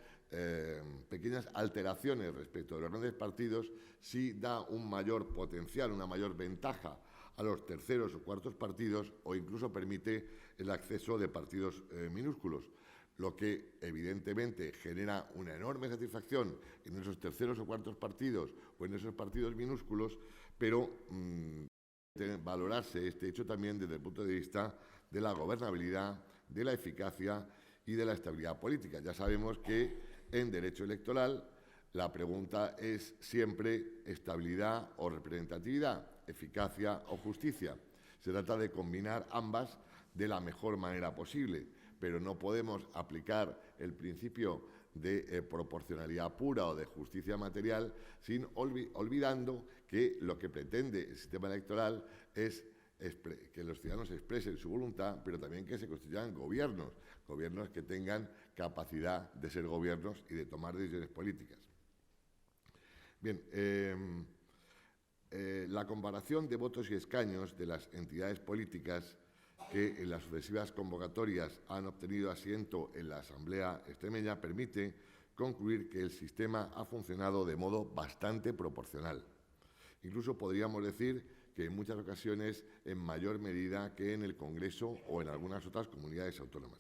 alteraciones respecto de los grandes partidos, sí da un mayor potencial, una mayor ventaja a los terceros o cuartos partidos, o incluso permite el acceso de partidos minúsculos, lo que evidentemente genera una enorme satisfacción en esos terceros o cuartos partidos o en esos partidos minúsculos, pero debe valorarse este hecho también desde el punto de vista de la gobernabilidad, de la eficacia y de la estabilidad política. Ya sabemos que en derecho electoral la pregunta es siempre estabilidad o representatividad, eficacia o justicia. Se trata de combinar ambas de la mejor manera posible, pero no podemos aplicar el principio de proporcionalidad pura o de justicia material, sin olvidando que lo que pretende el sistema electoral es que los ciudadanos expresen su voluntad, pero también que se constituyan gobiernos que tengan capacidad de ser gobiernos y de tomar decisiones políticas. Bien, la comparación de votos y escaños de las entidades políticas que en las sucesivas convocatorias han obtenido asiento en la Asamblea extremeña permite concluir que el sistema ha funcionado de modo bastante proporcional. Incluso podríamos decir que en muchas ocasiones en mayor medida que en el Congreso o en algunas otras comunidades autónomas.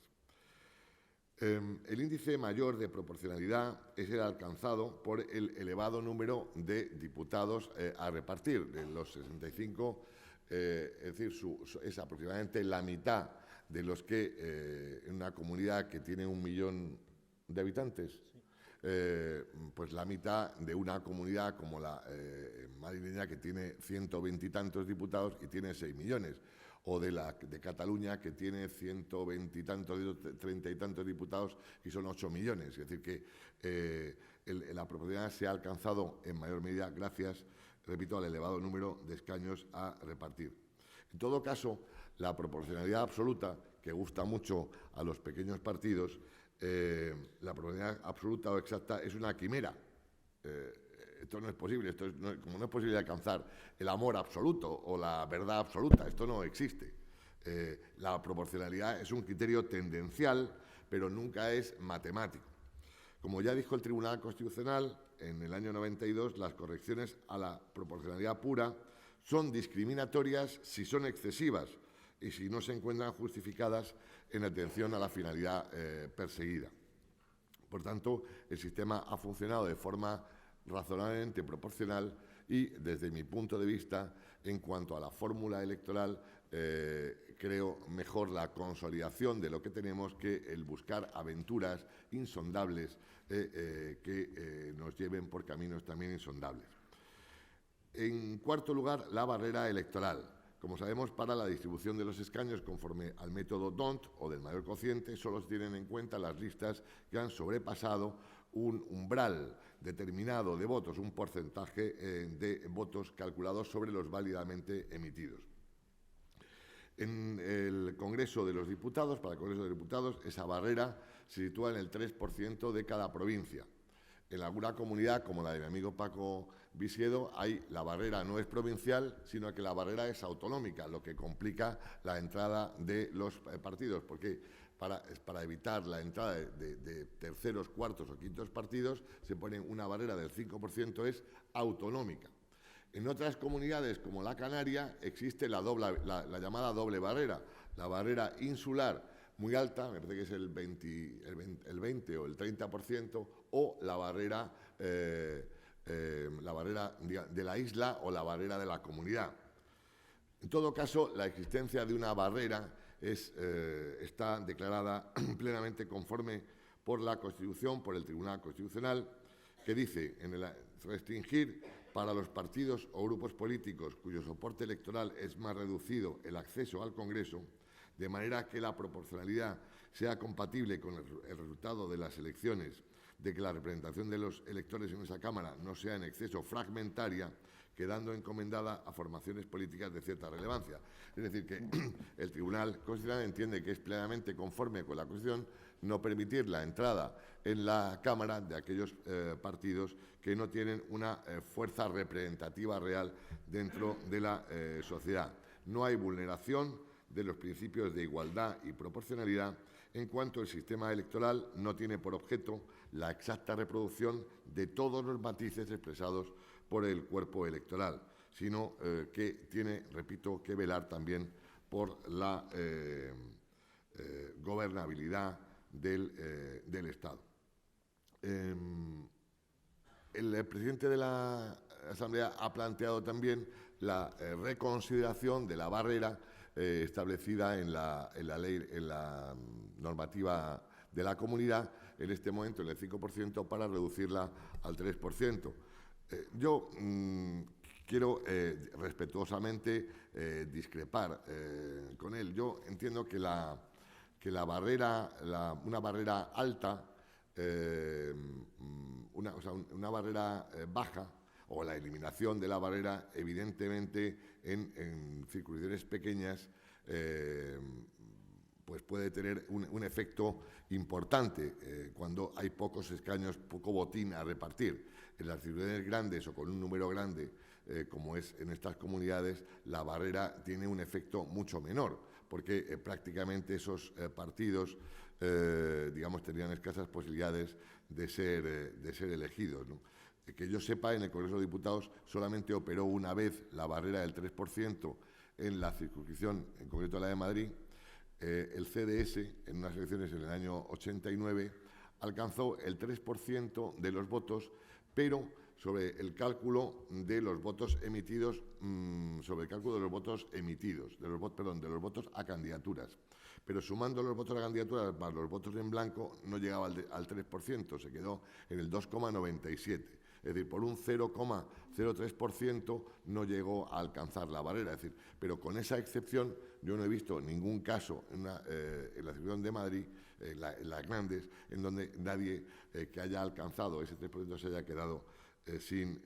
El índice mayor de proporcionalidad es el alcanzado por el elevado número de diputados a repartir. De los 65, es decir, es aproximadamente la mitad de los que en una comunidad que tiene 1 millón de habitantes, pues la mitad de una comunidad como la madrileña, que tiene 120 y tantos diputados y tiene 6 millones. O de Cataluña, que tiene 120 y tantos, 30 y tantos diputados y son 8 millones. Es decir, que la proporcionalidad se ha alcanzado en mayor medida gracias, repito, al elevado número de escaños a repartir. En todo caso, la proporcionalidad absoluta, que gusta mucho a los pequeños partidos, la proporcionalidad absoluta o exacta es una quimera. Esto no es posible, como no es posible alcanzar el amor absoluto o la verdad absoluta, esto no existe. La proporcionalidad es un criterio tendencial, pero nunca es matemático. Como ya dijo el Tribunal Constitucional en el año 92, las correcciones a la proporcionalidad pura son discriminatorias si son excesivas y si no se encuentran justificadas en atención a la finalidad perseguida. Por tanto, el sistema ha funcionado de forma razonablemente proporcional y, desde mi punto de vista, en cuanto a la fórmula electoral, creo mejor la consolidación de lo que tenemos que el buscar aventuras insondables que nos lleven por caminos también insondables. En cuarto lugar, la barrera electoral. Como sabemos, para la distribución de los escaños conforme al método D'Hondt o del mayor cociente, solo se tienen en cuenta las listas que han sobrepasado un umbral determinado de votos, un porcentaje de votos calculados sobre los válidamente emitidos. En el Congreso de los Diputados, para el Congreso de los Diputados, esa barrera se sitúa en el 3% de cada provincia. En alguna comunidad, como la de mi amigo Paco Visiedo, la barrera no es provincial, sino que la barrera es autonómica, lo que complica la entrada de los partidos, porque para evitar la entrada de terceros, cuartos o quintos partidos, se pone una barrera del 5%, es autonómica. En otras comunidades, como la Canaria, existe la llamada doble barrera, la barrera insular muy alta, me parece que es el 20 o el 30%, o la barrera de la isla o la barrera de la comunidad. En todo caso, la existencia de una barrera está declarada plenamente conforme por la Constitución, por el Tribunal Constitucional, que dice restringir para los partidos o grupos políticos cuyo soporte electoral es más reducido el acceso al Congreso, de manera que la proporcionalidad sea compatible con el resultado de las elecciones, de que la representación de los electores en esa Cámara no sea en exceso fragmentaria, quedando encomendada a formaciones políticas de cierta relevancia. Es decir, que el Tribunal Constitucional entiende que es plenamente conforme con la Constitución no permitir la entrada en la Cámara de aquellos partidos que no tienen una fuerza representativa real dentro de la sociedad. No hay vulneración de los principios de igualdad y proporcionalidad en cuanto el sistema electoral no tiene por objeto la exacta reproducción de todos los matices expresados por el cuerpo electoral, sino que tiene, repito, que velar también por la gobernabilidad del Estado. El presidente de la Asamblea ha planteado también la reconsideración de la barrera establecida en la ley, en la normativa de la comunidad, en este momento en el 5%, para reducirla al 3%. Yo quiero respetuosamente discrepar con él. Yo entiendo que una barrera alta una barrera baja, o la eliminación de la barrera, evidentemente en circunscripciones pequeñas, pues puede tener un efecto importante cuando hay pocos escaños, poco botín a repartir. En las circunscripciones grandes o con un número grande, como es en estas comunidades, la barrera tiene un efecto mucho menor, porque prácticamente esos partidos, digamos, tenían escasas posibilidades de ser elegidos, ¿no? Que yo sepa, en el Congreso de Diputados solamente operó una vez la barrera del 3% en la circunscripción, en concreto la de Madrid. El CDS, en unas elecciones en el año 89, alcanzó el 3% de los votos, pero sobre el cálculo de los votos emitidos, de los votos a candidaturas. Pero sumando los votos a candidaturas más los votos en blanco, no llegaba al 3%, se quedó en el 2,97%. Es decir, por un 0,03% no llegó a alcanzar la barrera. Es decir, pero con esa excepción yo no he visto ningún caso en la circunscripción de Madrid, en las grandes, en donde nadie que haya alcanzado ese 3% se haya quedado sin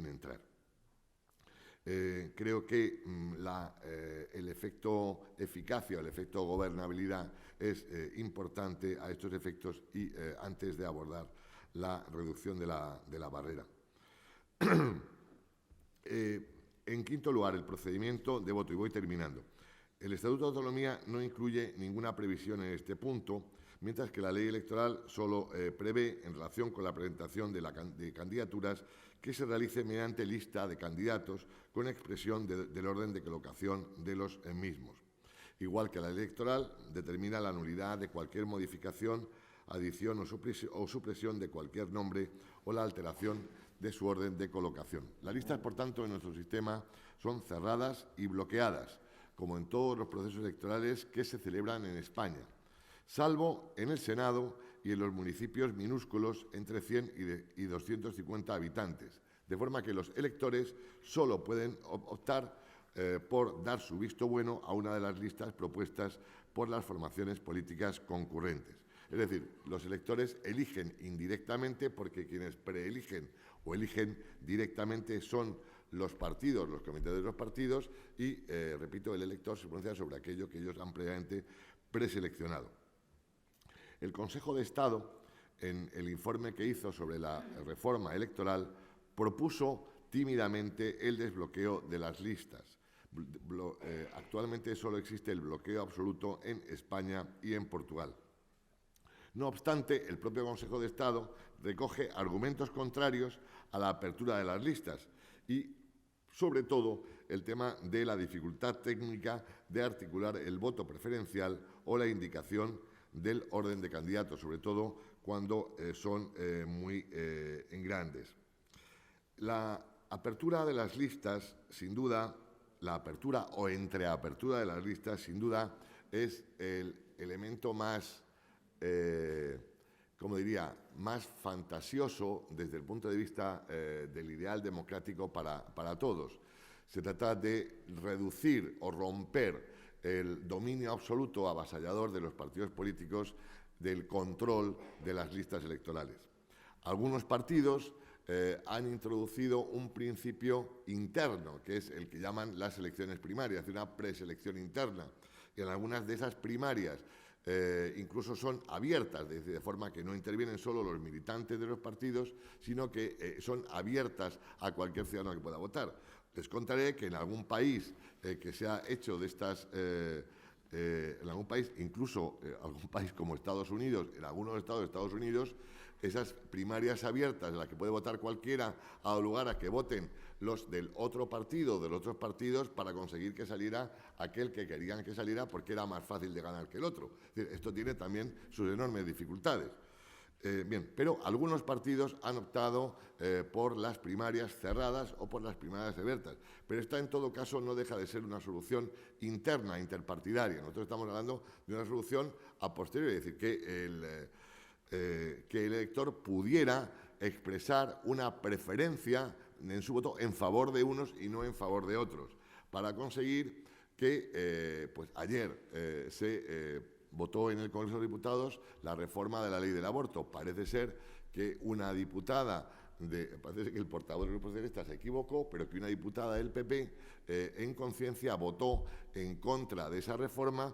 entrar. Creo que el efecto eficacia, el efecto gobernabilidad es importante a estos efectos y antes de abordar la reducción de la barrera. En quinto lugar, el procedimiento de voto, y voy terminando. El Estatuto de Autonomía no incluye ninguna previsión en este punto, mientras que la ley electoral solo prevé, en relación con la presentación de candidaturas, que se realice mediante lista de candidatos con expresión del orden de colocación de los mismos. Igual que la ley electoral, determina la nulidad de cualquier modificación, adición o supresión de cualquier nombre o la alteración de su orden de colocación. Las listas, por tanto, en nuestro sistema son cerradas y bloqueadas, como en todos los procesos electorales que se celebran en España, salvo en el Senado y en los municipios minúsculos entre 100 y 250 habitantes, de forma que los electores solo pueden optar por dar su visto bueno a una de las listas propuestas por las formaciones políticas concurrentes. Es decir, los electores eligen indirectamente, porque quienes preeligen o eligen directamente son los partidos, los comités de los partidos, y, repito, el elector se pronuncia sobre aquello que ellos han previamente preseleccionado. El Consejo de Estado, en el informe que hizo sobre la reforma electoral, propuso tímidamente el desbloqueo de las listas. Actualmente solo existe el bloqueo absoluto en España y en Portugal. No obstante, el propio Consejo de Estado recoge argumentos contrarios a la apertura de las listas y, sobre todo, el tema de la dificultad técnica de articular el voto preferencial o la indicación del orden de candidatos, sobre todo cuando son muy grandes. La apertura de las listas, sin duda, la apertura o entreapertura de las listas, sin duda, es el elemento más más fantasioso desde el punto de vista del ideal democrático para todos. Se trata de reducir o romper el dominio absoluto avasallador de los partidos políticos del control de las listas electorales. Algunos partidos han introducido un principio interno, que es el que llaman las elecciones primarias, una preselección interna. Y en algunas de esas primarias incluso son abiertas, de forma que no intervienen solo los militantes de los partidos, sino que son abiertas a cualquier ciudadano que pueda votar. Les contaré que en algún país que se ha hecho de estas, en algún país, incluso algún país como Estados Unidos, en algunos estados de Estados Unidos, esas primarias abiertas en las que puede votar cualquiera ha dado lugar a que voten los del otro partido, de los otros partidos, para conseguir que saliera aquel que querían que saliera, porque era más fácil de ganar que el otro. Es decir, esto tiene también sus enormes dificultades. Bien, pero algunos partidos han optado por las primarias cerradas o por las primarias abiertas. Pero esta, en todo caso, no deja de ser una solución interna, interpartidaria. Nosotros estamos hablando de una solución a posteriori, es decir, que el elector pudiera expresar una preferencia en su voto en favor de unos y no en favor de otros, para conseguir que, pues ayer se votó en el Congreso de Diputados la reforma de la ley del aborto. Parece ser que una diputada, parece que el portavoz del Grupo Socialista se equivocó, pero que una diputada del PP en conciencia votó en contra de esa reforma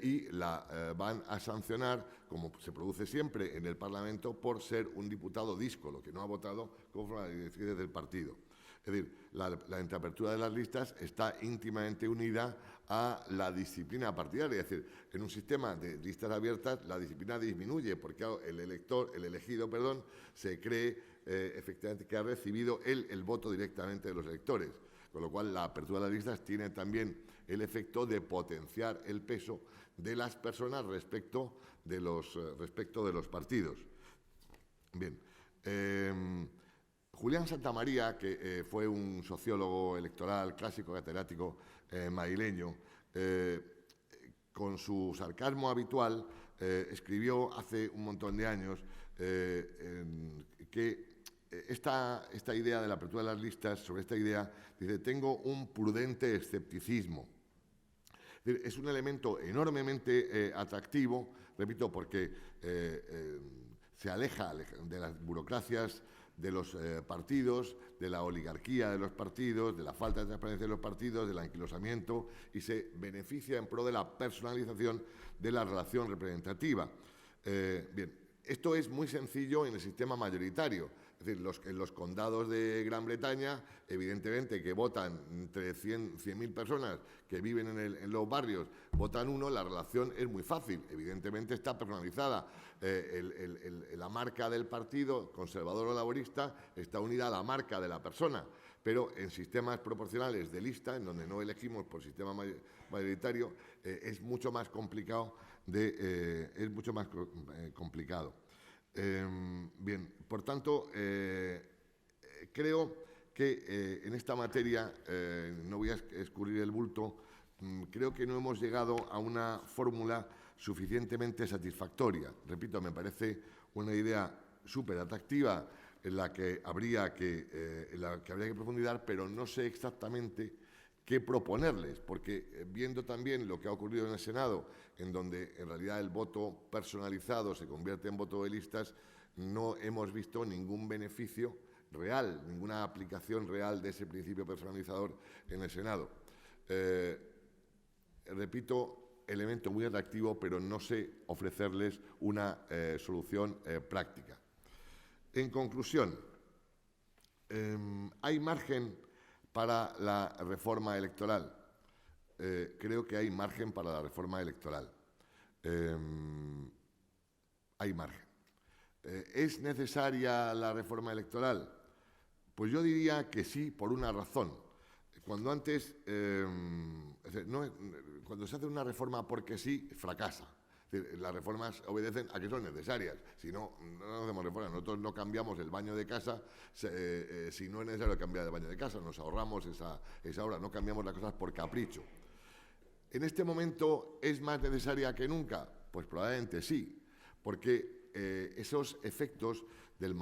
y la van a sancionar, como se produce siempre en el Parlamento, por ser un diputado díscolo, que no ha votado conforme a las directrices del partido. Es decir, la entreapertura de las listas está íntimamente unida a la disciplina partidaria. Es decir, en un sistema de listas abiertas la disciplina disminuye porque el elegido, se cree efectivamente que ha recibido el voto directamente de los electores. Con lo cual, la apertura de las listas tiene también el efecto de potenciar el peso de las personas respecto de los partidos. Bien. Julián Santamaría, que fue un sociólogo electoral clásico, catedrático madrileño, con su sarcasmo habitual, escribió hace un montón de años que esta idea de la apertura de las listas, sobre esta idea, dice: tengo un prudente escepticismo. Es un elemento enormemente atractivo, repito, porque se aleja de las burocracias de los partidos, de la oligarquía de los partidos, de la falta de transparencia de los partidos, del anquilosamiento, y se beneficia en pro de la personalización de la relación representativa. Bien, esto es muy sencillo en el sistema mayoritario. Es decir, en los condados de Gran Bretaña, evidentemente que votan entre 100.000 personas que viven en los barrios, votan uno, la relación es muy fácil. Evidentemente está personalizada. La marca del partido, conservador o laborista, está unida a la marca de la persona. Pero en sistemas proporcionales de lista, en donde no elegimos por sistema mayoritario, es mucho más complicado. Bien, por tanto, creo que en esta materia, no voy a escurrir el bulto, creo que no hemos llegado a una fórmula suficientemente satisfactoria. Repito, me parece una idea súper atractiva en la que habría que profundizar, pero no sé exactamente qué proponerles, porque viendo también lo que ha ocurrido en el Senado, en donde en realidad el voto personalizado se convierte en voto de listas, no hemos visto ningún beneficio real, ninguna aplicación real de ese principio personalizador en el Senado. Repito, elemento muy atractivo, pero no sé ofrecerles una solución práctica. En conclusión, ¿hay margen para la reforma electoral? Creo que hay margen para la reforma electoral. Hay margen. ¿Es necesaria la reforma electoral? Pues yo diría que sí, por una razón. Cuando se hace una reforma porque sí, fracasa. Es decir, las reformas obedecen a que son necesarias. Si no, no hacemos reformas. Nosotros no cambiamos el baño de casa si no es necesario cambiar el baño de casa. Nos ahorramos esa hora. No cambiamos las cosas por capricho. ¿En este momento es más necesaria que nunca? Pues probablemente sí, porque esos efectos del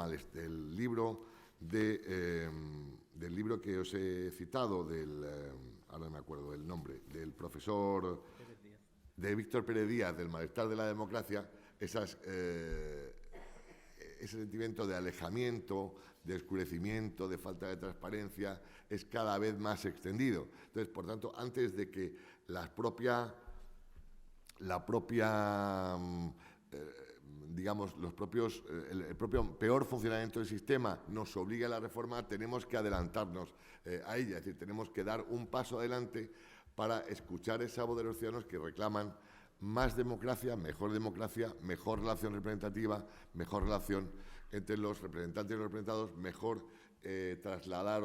libro que os he citado, ahora no me acuerdo del nombre, del profesor de Víctor Pérez Díaz, del Malestar de la Democracia, ese sentimiento de alejamiento, de oscurecimiento, de falta de transparencia, es cada vez más extendido. Entonces, por tanto, antes de que el propio peor funcionamiento del sistema nos obliga a la reforma, tenemos que adelantarnos a ella. Es decir, tenemos que dar un paso adelante para escuchar esa voz de los ciudadanos que reclaman más democracia, mejor relación representativa, mejor relación entre los representantes y los representados, mejor trasladar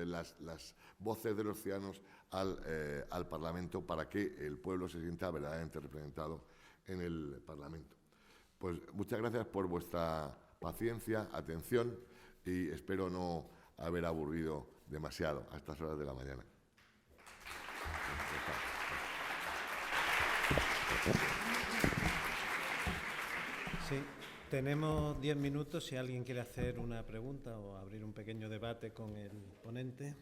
las voces de los ciudadanos al Parlamento para que el pueblo se sienta verdaderamente representado en el Parlamento. Pues muchas gracias por vuestra paciencia, atención, y espero no haber aburrido demasiado a estas horas de la mañana.
Sí, tenemos 10 minutos si alguien quiere hacer una pregunta o abrir un pequeño debate con el ponente.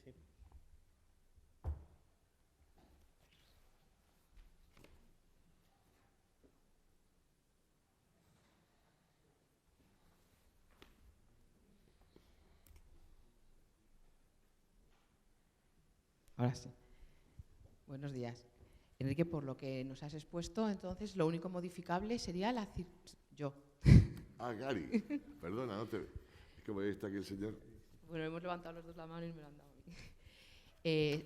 sí.
Ahora sí. Buenos días. Enrique, por lo que nos has expuesto, entonces lo único modificable sería yo.
Ah, Gary, perdona, no te... Es que está aquí el señor.
Bueno, hemos levantado los dos la mano y me lo han dado a mí.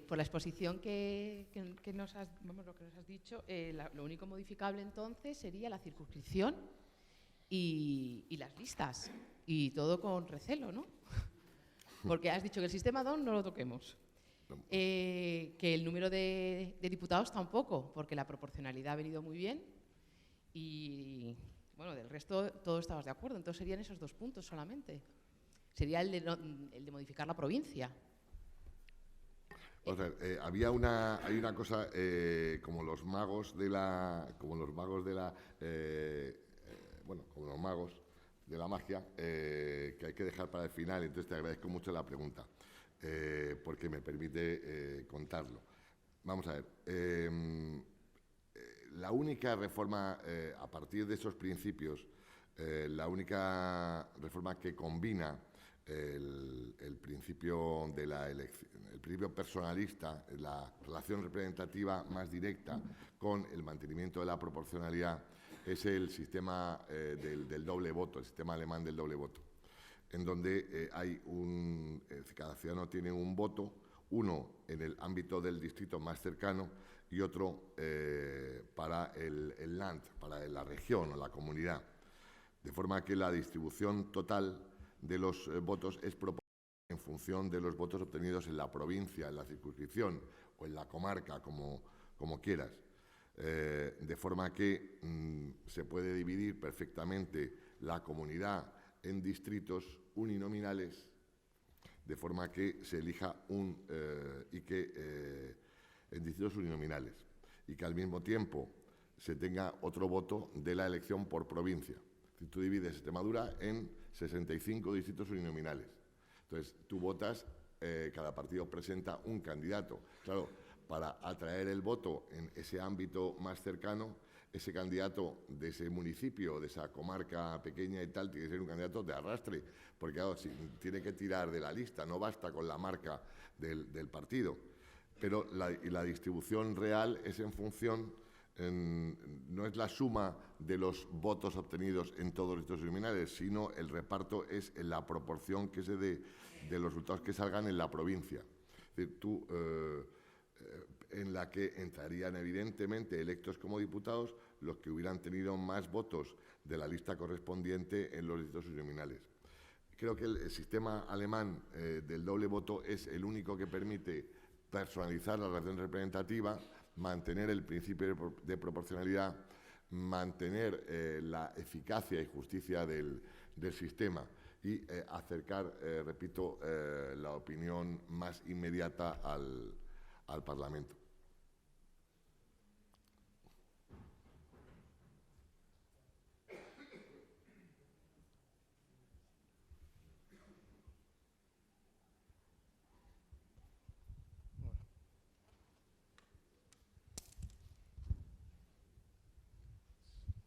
Por la exposición que nos has, lo que nos has dicho, lo único modificable entonces sería la circunscripción y las listas. Y todo con recelo, ¿no? Porque has dicho que el sistema DON no lo toquemos. Que el número de diputados tampoco, porque la proporcionalidad ha venido muy bien y, bueno, del resto todos estamos de acuerdo. Entonces serían esos 2 puntos solamente. Sería el de modificar la provincia.
O sea, hay una cosa como los magos de la magia que hay que dejar para el final. Entonces te agradezco mucho la pregunta porque me permite contarlo. Vamos a ver. La única reforma a partir de esos principios, la única reforma que combina el principio de la elección, el principio personalista, la relación representativa más directa con el mantenimiento de la proporcionalidad, es el sistema del doble voto, el sistema alemán del doble voto, en donde cada ciudadano tiene un voto, uno en el ámbito del distrito más cercano y otro para el Land, para la región o la comunidad, de forma que la distribución total de los votos es proporcional en función de los votos obtenidos en la provincia, en la circunscripción o en la comarca, como quieras. De forma que se puede dividir perfectamente la comunidad en distritos uninominales, de forma que se elija en distritos uninominales y que al mismo tiempo se tenga otro voto de la elección por provincia. Si tú divides Extremadura en 65 distritos uninominales. Entonces, tú votas, cada partido presenta un candidato. Claro, para atraer el voto en ese ámbito más cercano, ese candidato de ese municipio, de esa comarca pequeña y tal, tiene que ser un candidato de arrastre, porque claro, si tiene que tirar de la lista, no basta con la marca del partido. Pero la distribución real es en función... no es la suma de los votos obtenidos en todos los distritos uninominales, sino el reparto es en la proporción que se dé de los resultados que salgan en la provincia. Es decir, en la que entrarían evidentemente electos como diputados los que hubieran tenido más votos de la lista correspondiente en los distritos uninominales. Creo que el sistema alemán del doble voto es el único que permite personalizar la relación representativa, mantener el principio de proporcionalidad, mantener la eficacia y justicia del sistema y acercar, repito, la opinión más inmediata al Parlamento.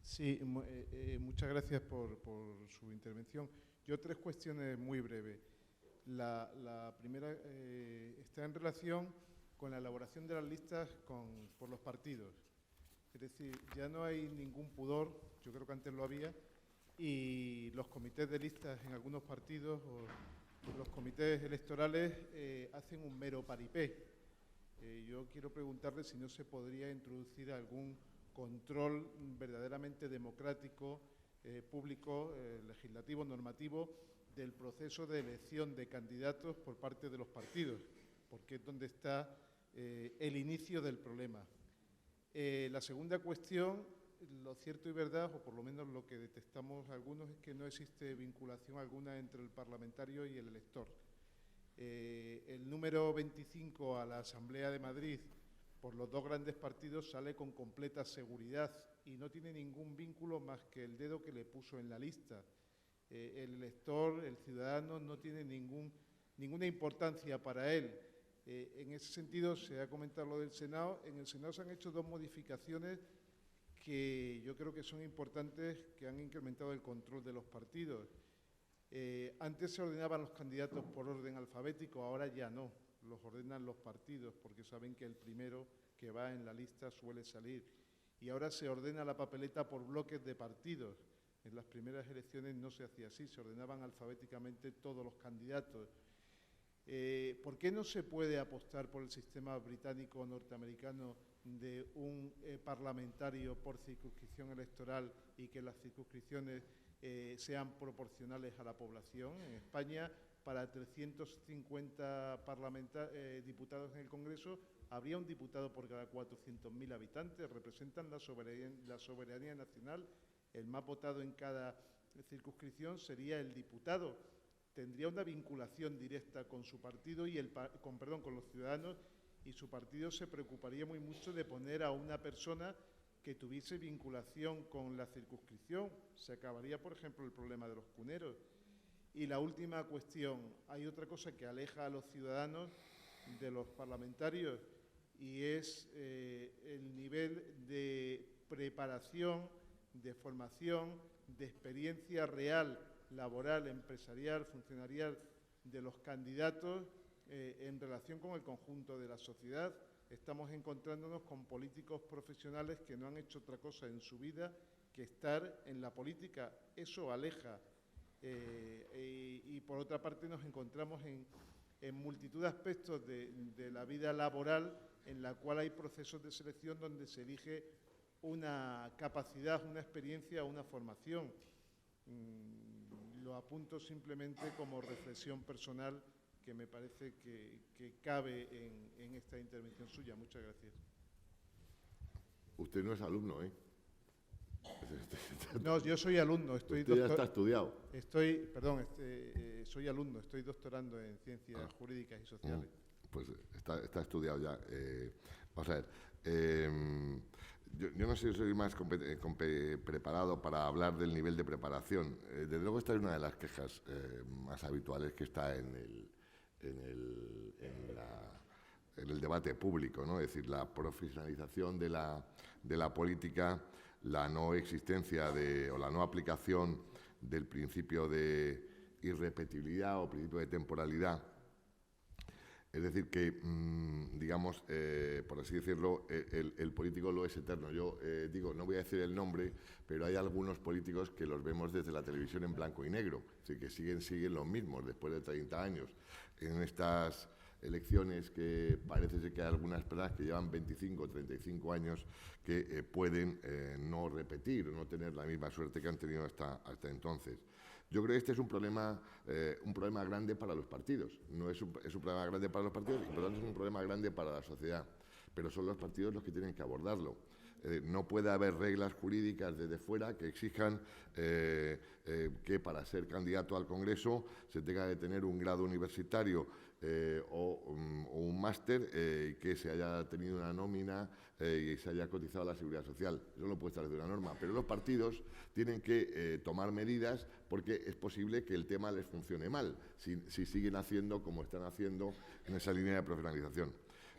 Sí, muchas gracias por su intervención. Yo 3 cuestiones muy breves. La primera está en relación con la elaboración de las listas por los partidos. Es decir, ya no hay ningún pudor, yo creo que antes lo había, y los comités de listas en algunos partidos o los comités electorales hacen un mero paripé. Yo quiero preguntarle si no se podría introducir algún control verdaderamente democrático, público, legislativo, normativo, del proceso de elección de candidatos por parte de los partidos, porque es donde está el inicio del problema. La segunda cuestión, lo cierto y verdad, o por lo menos lo que detectamos algunos, es que no existe vinculación alguna entre el parlamentario y el elector. El número 25 a la Asamblea de Madrid por los 2 grandes partidos sale con completa seguridad y no tiene ningún vínculo más que el dedo que le puso en la lista. El elector, el ciudadano, no tiene ninguna importancia para él En ese sentido, se ha comentado lo del Senado. En el Senado se han hecho 2 modificaciones que yo creo que son importantes, que han incrementado el control de los partidos. Antes se ordenaban los candidatos por orden alfabético, ahora ya no, los ordenan los partidos, porque saben que el primero que va en la lista suele salir. Y ahora se ordena la papeleta por bloques de partidos. En las primeras elecciones no se hacía así, se ordenaban alfabéticamente todos los candidatos. ¿Por qué no se puede apostar por el sistema británico o norteamericano de un parlamentario por circunscripción electoral y que las circunscripciones sean proporcionales a la población? En España, para 350 diputados en el Congreso, habría un diputado por cada 400.000 habitantes, representan la soberanía nacional. El más votado en cada circunscripción sería el diputado. Tendría una vinculación directa con su partido con los ciudadanos, y su partido se preocuparía muy mucho de poner a una persona que tuviese vinculación con la circunscripción. Se acabaría, por ejemplo, el problema de los cuneros. Y la última cuestión, hay otra cosa que aleja a los ciudadanos de los parlamentarios, y es el nivel de preparación, de formación, de experiencia real, laboral, empresarial, funcionarial de los candidatos en relación con el conjunto de la sociedad. Estamos encontrándonos con políticos profesionales que no han hecho otra cosa en su vida que estar en la política. Eso aleja. Y por otra parte nos encontramos en multitud de aspectos de la vida laboral en la cual hay procesos de selección donde se elige una capacidad, una experiencia, una formación. Lo apunto simplemente como reflexión personal que me parece que cabe en esta intervención suya. Muchas gracias.
Usted no es alumno, ¿eh?
No, yo soy alumno.
Usted ya está estudiado.
Soy alumno, estoy doctorando en Ciencias Jurídicas y Sociales.
Pues está estudiado ya. Vamos a ver. Yo no sé si soy más preparado para hablar del nivel de preparación. Desde luego esta es una de las quejas más habituales que está en el debate público, ¿no? Es decir, la profesionalización de la política, la no existencia o la no aplicación del principio de irrepetibilidad o principio de temporalidad. Es decir, que, digamos, por así decirlo, el político lo es eterno. Yo digo, no voy a decir el nombre, pero hay algunos políticos que los vemos desde la televisión en blanco y negro, es decir, que siguen los mismos después de 30 años. En estas elecciones que parece ser que hay algunas personas que llevan 25 o 35 años que pueden no repetir o no tener la misma suerte que han tenido hasta entonces. Yo creo que este es un problema grande para los partidos. No es un problema grande para los partidos y por lo tanto es un problema grande para la sociedad. Pero son los partidos los que tienen que abordarlo. No puede haber reglas jurídicas desde fuera que exijan que para ser candidato al Congreso se tenga que tener un grado universitario o un máster, que se haya tenido una nómina y se haya cotizado a la Seguridad Social. Eso no puede establecer una norma. Pero los partidos tienen que tomar medidas porque es posible que el tema les funcione mal si siguen haciendo como están haciendo en esa línea de profesionalización.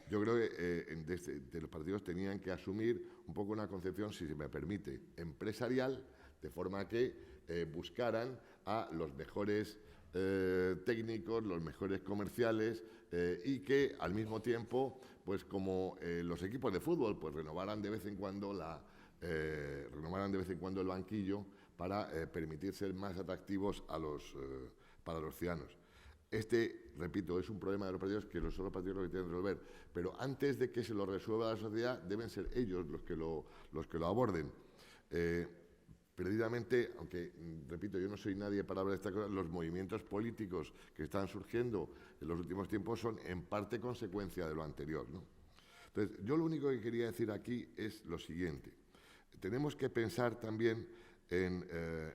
Yo creo que los partidos tenían que asumir un poco una concepción, si se me permite, empresarial, de forma que buscaran a los mejores técnicos, los mejores comerciales y que al mismo tiempo, pues como los equipos de fútbol, pues renovaran de vez en cuando el banquillo para permitir ser más atractivos para los ciudadanos. Repito, es un problema de los partidos que son los partidos los que tienen que resolver, pero antes de que se lo resuelva la sociedad deben ser ellos los que lo aborden. Precisamente, aunque, repito, yo no soy nadie para hablar de esta cosa, los movimientos políticos que están surgiendo en los últimos tiempos son en parte consecuencia de lo anterior, ¿no? Entonces, yo lo único que quería decir aquí es lo siguiente. Tenemos que pensar también en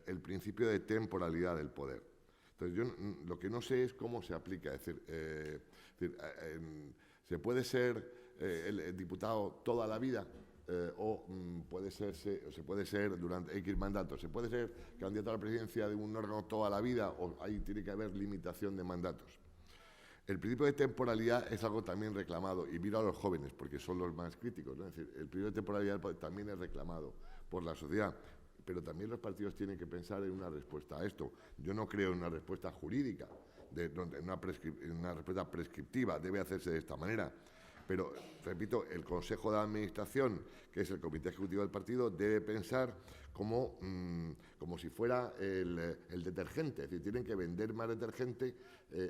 el principio de temporalidad del poder. Entonces, yo lo que no sé es cómo se aplica. Es decir, ¿se puede ser el diputado toda la vida? O se puede ser durante X mandatos. ¿Se puede ser candidato a la presidencia de un órgano toda la vida o ahí tiene que haber limitación de mandatos? El principio de temporalidad es algo también reclamado, y miro a los jóvenes, porque son los más críticos, ¿no? Es decir, el principio de temporalidad también es reclamado por la sociedad, pero también los partidos tienen que pensar en una respuesta a esto. Yo no creo en una respuesta jurídica, en una respuesta prescriptiva, debe hacerse de esta manera. Pero, repito, el Consejo de Administración, que es el Comité Ejecutivo del partido, debe pensar como si fuera el detergente. Es decir, tienen que vender más detergente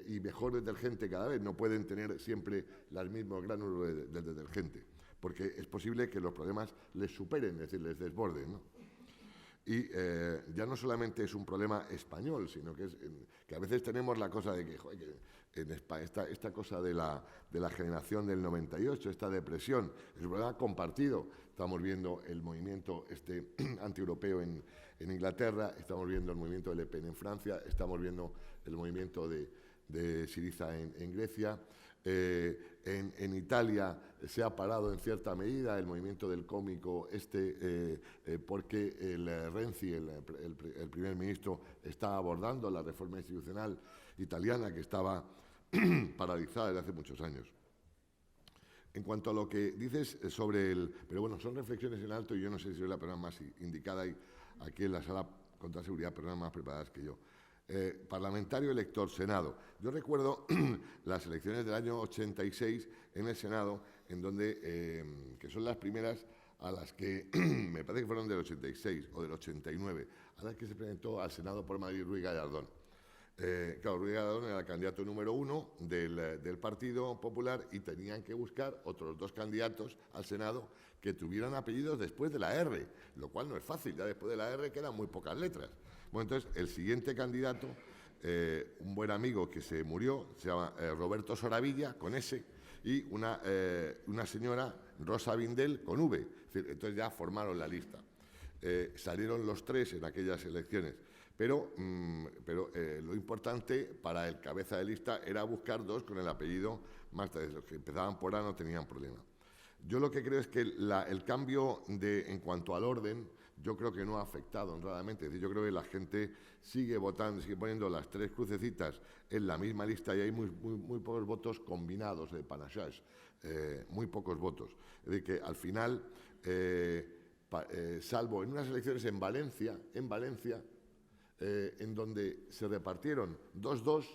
y mejor detergente cada vez. No pueden tener siempre los mismos gránulos del detergente, porque es posible que los problemas les superen, es decir, les desborden, ¿no? Y ya no solamente es un problema español, sino que a veces tenemos la cosa de que, joder, que en España esta cosa de la generación del 98, esta depresión, es un problema compartido. Estamos viendo el movimiento antieuropeo en Inglaterra, estamos viendo el movimiento de Le Pen en Francia, estamos viendo el movimiento de Syriza en Grecia. En Italia se ha parado en cierta medida el movimiento del cómico porque el Renzi, el primer ministro, está abordando la reforma institucional italiana que estaba paralizada desde hace muchos años. En cuanto a lo que dices sobre pero bueno, son reflexiones en alto y yo no sé si soy la persona más indicada y aquí en la sala con toda seguridad personas más preparadas que yo. Parlamentario elector, Senado. Yo recuerdo las elecciones del año 86 en el Senado, en donde, que son las primeras a las que, me parece que fueron del 86 o del 89, a las que se presentó al Senado por Madrid Ruiz Gallardón. Claro, Ruiz Gallardón era el candidato número 1 del Partido Popular y tenían que buscar otros 2 candidatos al Senado que tuvieran apellidos después de la R, lo cual no es fácil, ya después de la R quedan muy pocas letras. Bueno, entonces, el siguiente candidato, un buen amigo que se murió, se llama Roberto Soravilla, con S, y una señora, Rosa Vindel, con V. Entonces ya formaron la lista. Salieron los 3 en aquellas elecciones. Pero lo importante para el cabeza de lista era buscar 2 con el apellido más tarde. Los que empezaban por A no tenían problema. Yo lo que creo es que el cambio en cuanto al orden, yo creo que no ha afectado honradamente. Es decir, yo creo que la gente sigue votando, sigue poniendo las 3 crucecitas en la misma lista y hay muy pocos votos combinados de panachage, muy pocos votos. Es decir, que al final, salvo en unas elecciones en Valencia, en donde se repartieron 2-2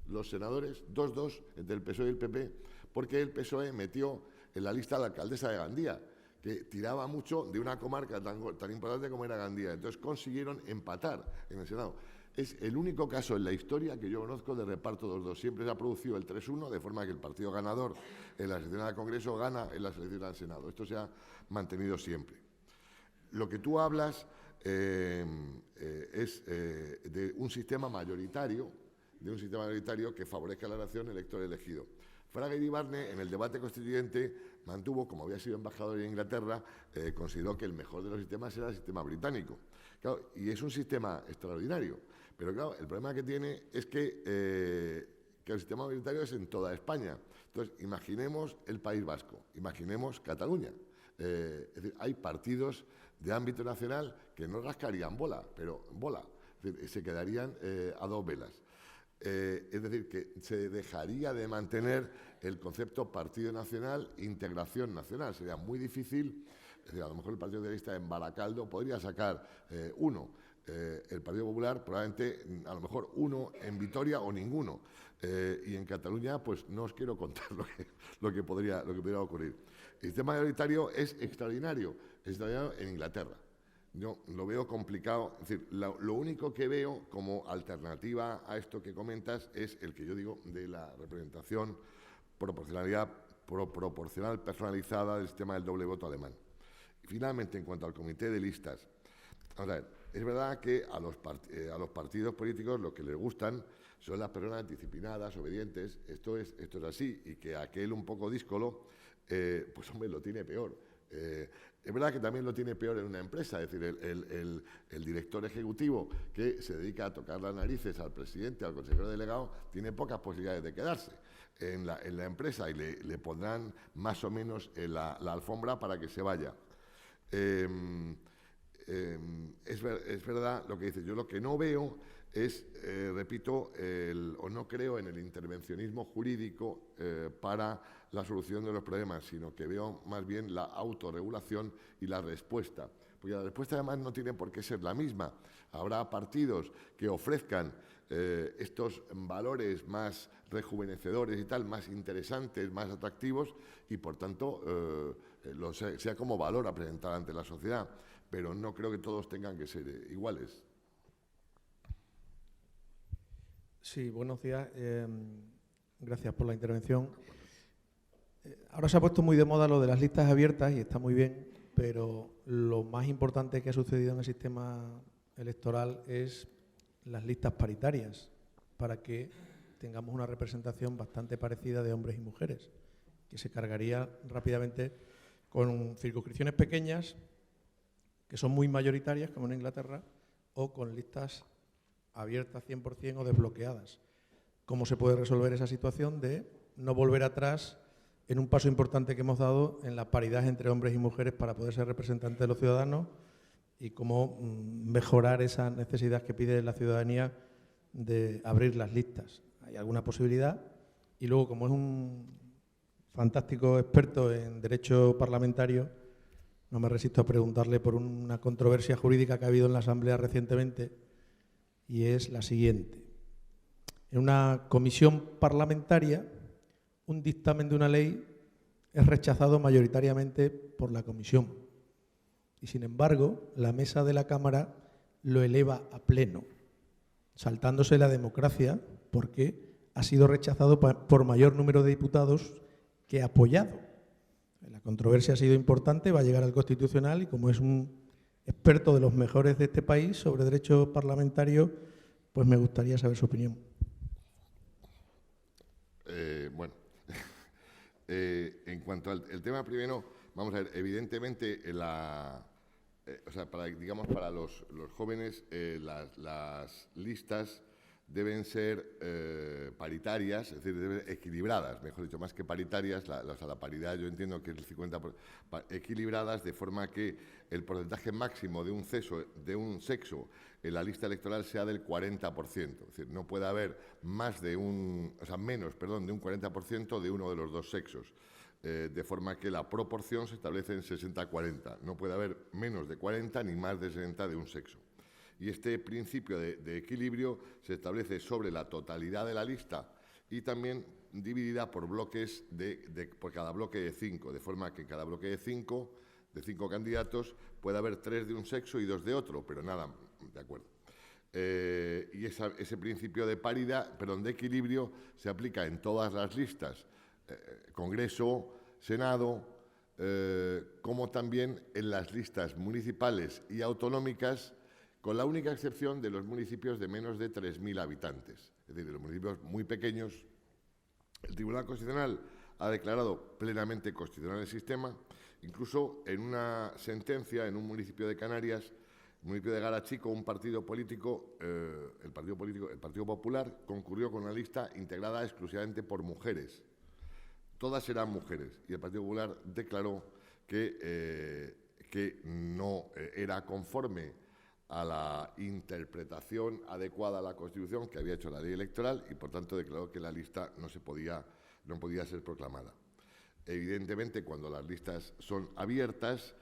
los senadores, 2-2 entre el PSOE y el PP, porque el PSOE metió en la lista a la alcaldesa de Gandía, que tiraba mucho de una comarca tan importante como era Gandía. Entonces consiguieron empatar en el Senado. Es el único caso en la historia que yo conozco de reparto 2-2. Siempre se ha producido el 3-1, de forma que el partido ganador en la elección al Congreso gana en la elección al Senado. Esto se ha mantenido siempre. Lo que tú hablas es de un sistema mayoritario, que favorezca la nación elector elegido. Fraga Iribarne, en el debate constituyente, mantuvo, como había sido embajador en Inglaterra, consideró que el mejor de los sistemas era el sistema británico. Claro, y es un sistema extraordinario. Pero claro, el problema que tiene es que el sistema británico es en toda España. Entonces, imaginemos el País Vasco, imaginemos Cataluña. Es decir, hay partidos de ámbito nacional que no rascarían bola, es decir, se quedarían a 2 velas. Es decir, que se dejaría de mantener el concepto partido nacional, integración nacional. Sería muy difícil, es decir, a lo mejor el Partido Socialista en Baracaldo podría sacar 1. El Partido Popular probablemente, a lo mejor 1 en Vitoria o ninguno. Y en Cataluña, pues no os quiero contar lo que podría ocurrir. El sistema mayoritario es extraordinario en Inglaterra. Yo lo veo complicado, es decir, lo único que veo como alternativa a esto que comentas es el que yo digo de la representación proporcional personalizada del sistema del doble voto alemán. Y finalmente, en cuanto al comité de listas, vamos a ver, es verdad que a los partidos políticos lo que les gustan son las personas disciplinadas, obedientes, esto es así, y que aquel un poco díscolo, pues hombre, lo tiene peor. Es verdad que también lo tiene peor en una empresa, es decir, el director ejecutivo que se dedica a tocar las narices al presidente, al consejero delegado, tiene pocas posibilidades de quedarse en la empresa y le pondrán más o menos la alfombra para que se vaya. es verdad lo que dices. Yo lo que no veo es, repito, o no creo en el intervencionismo jurídico para la solución de los problemas, sino que veo más bien la autorregulación y la respuesta. Porque la respuesta además no tiene por qué ser la misma. Habrá partidos que ofrezcan estos valores más rejuvenecedores y tal, más interesantes, más atractivos y, por tanto, sea como valor a presentar ante la sociedad. Pero no creo que todos tengan que ser iguales.
Sí, buenos días. Gracias por la intervención. Ahora se ha puesto muy de moda lo de las listas abiertas y está muy bien, pero lo más importante que ha sucedido en el sistema electoral es las listas paritarias, para que tengamos una representación bastante parecida de hombres y mujeres, que se cargaría rápidamente con circunscripciones pequeñas, que son muy mayoritarias, como en Inglaterra, o con listas abiertas 100% o desbloqueadas. ¿Cómo se puede resolver esa situación de no volver atrás en un paso importante que hemos dado en la paridad entre hombres y mujeres para poder ser representantes de los ciudadanos, y cómo mejorar esa necesidad que pide la ciudadanía de abrir las listas? ¿Hay alguna posibilidad? Y luego, como es un fantástico experto en derecho parlamentario, no me resisto a preguntarle por una controversia jurídica que ha habido en la Asamblea recientemente, y es la siguiente. En una comisión parlamentaria, un dictamen de una ley es rechazado mayoritariamente por la comisión. Y, sin embargo, la mesa de la Cámara lo eleva a pleno, saltándose la democracia, porque ha sido rechazado por mayor número de diputados que apoyado. La controversia ha sido importante, va a llegar al Constitucional, y como es un experto de los mejores de este país sobre derecho parlamentario, pues me gustaría saber su opinión.
Bueno, en cuanto al tema primero, vamos a ver, evidentemente o sea, para los jóvenes las listas deben ser paritarias, es decir, deben equilibradas, mejor dicho, más que paritarias, la paridad yo entiendo que es el 50%, equilibradas, de forma que el porcentaje máximo de un sexo en la lista electoral sea del 40%, es decir, no puede haber menos de un 40% de uno de los dos sexos. De forma que la proporción se establece en 60-40. No puede haber menos de 40 ni más de 60 de un sexo. Y este principio de equilibrio se establece sobre la totalidad de la lista y también dividida por bloques por cada bloque de 5, de forma que en cada bloque de 5 candidatos puede haber 3 de un sexo y 2 de otro, pero nada, de acuerdo. Y ese principio de paridad, de equilibrio, se aplica en todas las listas, Congreso, Senado, como también en las listas municipales y autonómicas, con la única excepción de los municipios de menos de 3.000 habitantes. Es decir, de los municipios muy pequeños, el Tribunal Constitucional ha declarado plenamente constitucional el sistema. Incluso en una sentencia en un municipio de Canarias, el municipio de Garachico, un partido político, el Partido Popular, concurrió con una lista integrada exclusivamente por mujeres. Todas eran mujeres, y el Partido Popular declaró que no era conforme a la interpretación adecuada a la Constitución que había hecho la ley electoral, y por tanto declaró que la lista no podía ser proclamada. Evidentemente, cuando las listas son abiertas,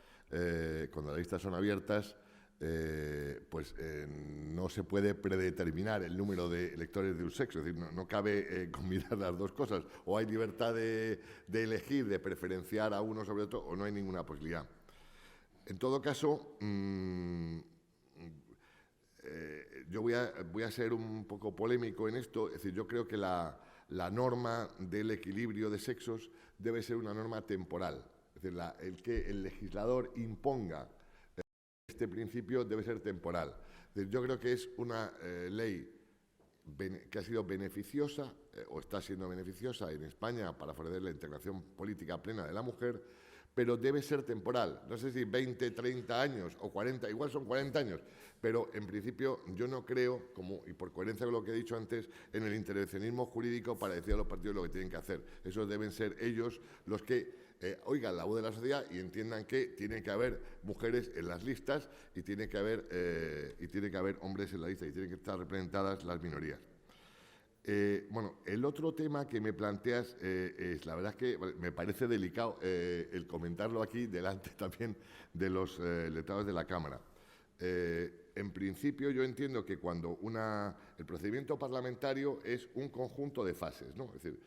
no se puede predeterminar el número de electores de un sexo, es decir, no cabe combinar las dos cosas. O hay libertad de elegir, de preferenciar a uno sobre otro, o no hay ninguna posibilidad. En todo caso, yo voy a ser un poco polémico en esto. Es decir, yo creo que la norma del equilibrio de sexos debe ser una norma temporal. Es decir, el que el legislador imponga este principio debe ser temporal. Es decir, yo creo que es una ley que ha sido beneficiosa o está siendo beneficiosa en España para favorecer la integración política plena de la mujer, pero debe ser temporal. No sé si 20, 30 años o 40, igual son 40 años, pero en principio yo no creo, y por coherencia con lo que he dicho antes, en el intervencionismo jurídico para decir a los partidos lo que tienen que hacer. Esos deben ser ellos los que oigan la voz de la sociedad y entiendan que tiene que haber mujeres en las listas y tiene que haber hombres en la lista y tienen que estar representadas las minorías. Bueno, el otro tema que me planteas es, la verdad es que me parece delicado el comentarlo aquí delante también de los letrados de la Cámara. En principio yo entiendo que cuando el procedimiento parlamentario es un conjunto de fases, ¿no? Es decir,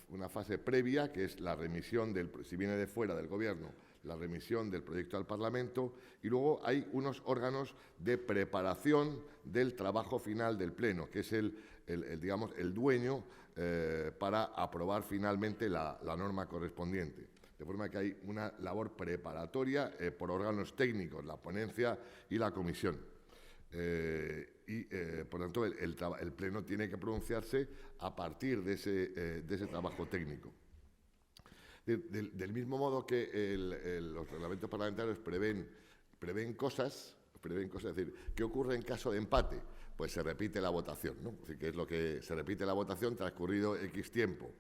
una fase previa, que es la remisión, si viene de fuera del Gobierno, la remisión del proyecto al Parlamento, y luego hay unos órganos de preparación del trabajo final del Pleno, que es digamos, el dueño para aprobar finalmente la norma correspondiente. De forma que hay una labor preparatoria por órganos técnicos, la ponencia y la comisión. Por tanto, el Pleno tiene que pronunciarse a partir de ese trabajo técnico. Del mismo modo que los reglamentos parlamentarios prevén cosas, es decir, ¿qué ocurre en caso de empate? Pues se repite la votación, ¿no? Es decir, que es lo que se repite la votación transcurrido X tiempo.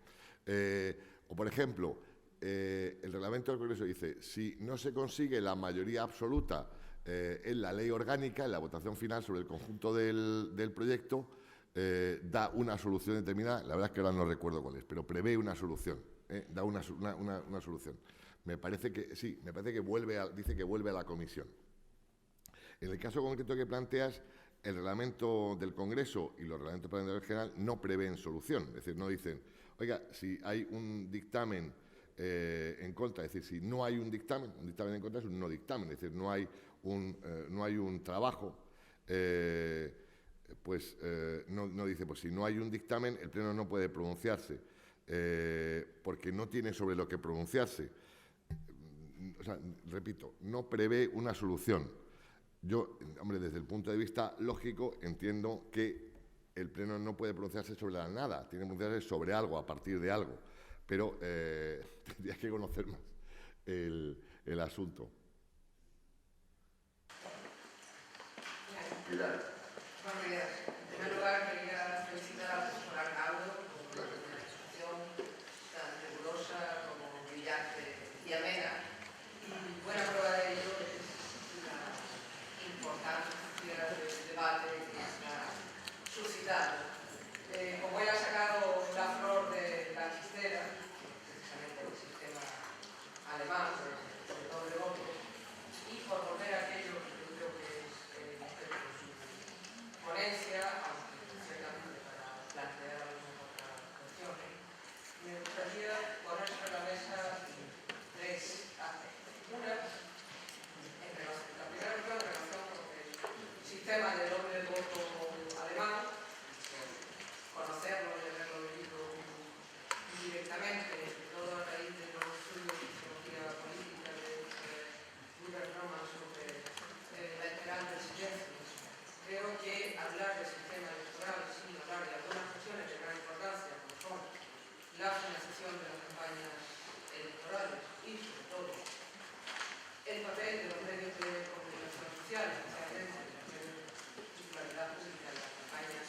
O, por ejemplo, el reglamento del Congreso dice, si no se consigue la mayoría absoluta en la ley orgánica, en la votación final sobre el conjunto del proyecto, da una solución determinada, la verdad es que ahora no recuerdo cuál es, pero prevé una solución, da una solución. Me parece que sí, me parece que dice que vuelve a la comisión. En el caso concreto que planteas, el reglamento del Congreso y los reglamentos parlamentarios general no prevén solución, es decir, no dicen, oiga, si hay un dictamen en contra, es decir, si no hay un dictamen en contra es un no dictamen, es decir, no hay un trabajo, no dice, pues si no hay un dictamen, el Pleno no puede pronunciarse, porque no tiene sobre lo que pronunciarse. O sea, repito, no prevé una solución. Yo, hombre, desde el punto de vista lógico, entiendo que el Pleno no puede pronunciarse sobre la nada, tiene que pronunciarse sobre algo, a partir de algo. Pero tendría que conocer más el asunto.
Buenos días. En primer lugar, quería felicitar por Arnaldo por una exposición tan rigurosa como brillante y amena. Y buena prueba de ello es la importancia del debate que está suscitado. Como él ha sacado la flor de la chistera, precisamente el sistema alemán, sobre todo de voto, y por volver a aquello que yo creo que es su ponencia, aunque ciertamente para plantear algunas otras cuestiones, me gustaría poner sobre la mesa tres aspectos. Una, la primera cuestión en relación con el sistema de doble voto alemán, conocerlo y haberlo leído directamente, sobre todo a raíz de los estudios de sociología política de Rudolf Roman sobre la esperanza del silencio. Creo que hablar del sistema electoral sin hablar de algunas cuestiones de gran importancia, como son la financiación de las campañas electorales y, sobre todo, el papel de los medios de comunicación social, especialmente en la titularidad pública de las campañas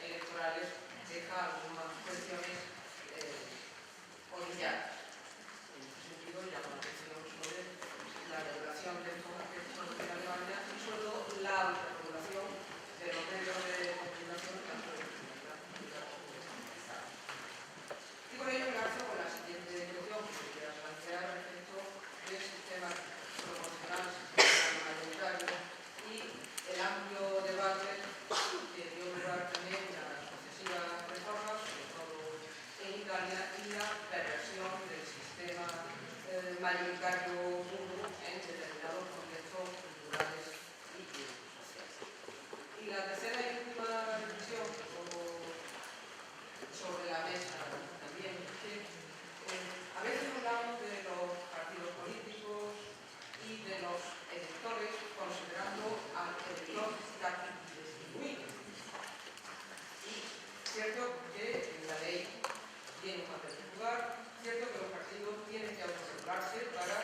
electorales, deja algunas cuestiones orilladas. En ese sentido, llama la atención sobre la regulación de estos aspectos de Alemania y sobre todo la autorregulación de los medios de comunicación, tanto de la pública como de la Estado. Y con ello me lanzo con la siguiente cuestión que quería plantear respecto del sistema proporcional, sistema mayoritario y el amplio debate que dio lugar también a sucesivas reformas, sobre todo en Italia, y la perversión del sistema mayoritario puro en determinados contextos culturales y sociales. Y la tercera y última reflexión que pongo sobre la mesa también es que a veces hablamos de los partidos políticos y de los electores considerando al elector distribuido. Y cierto que la ley tiene un papel de jugar, cierto que los partidos tienen que autorregularse para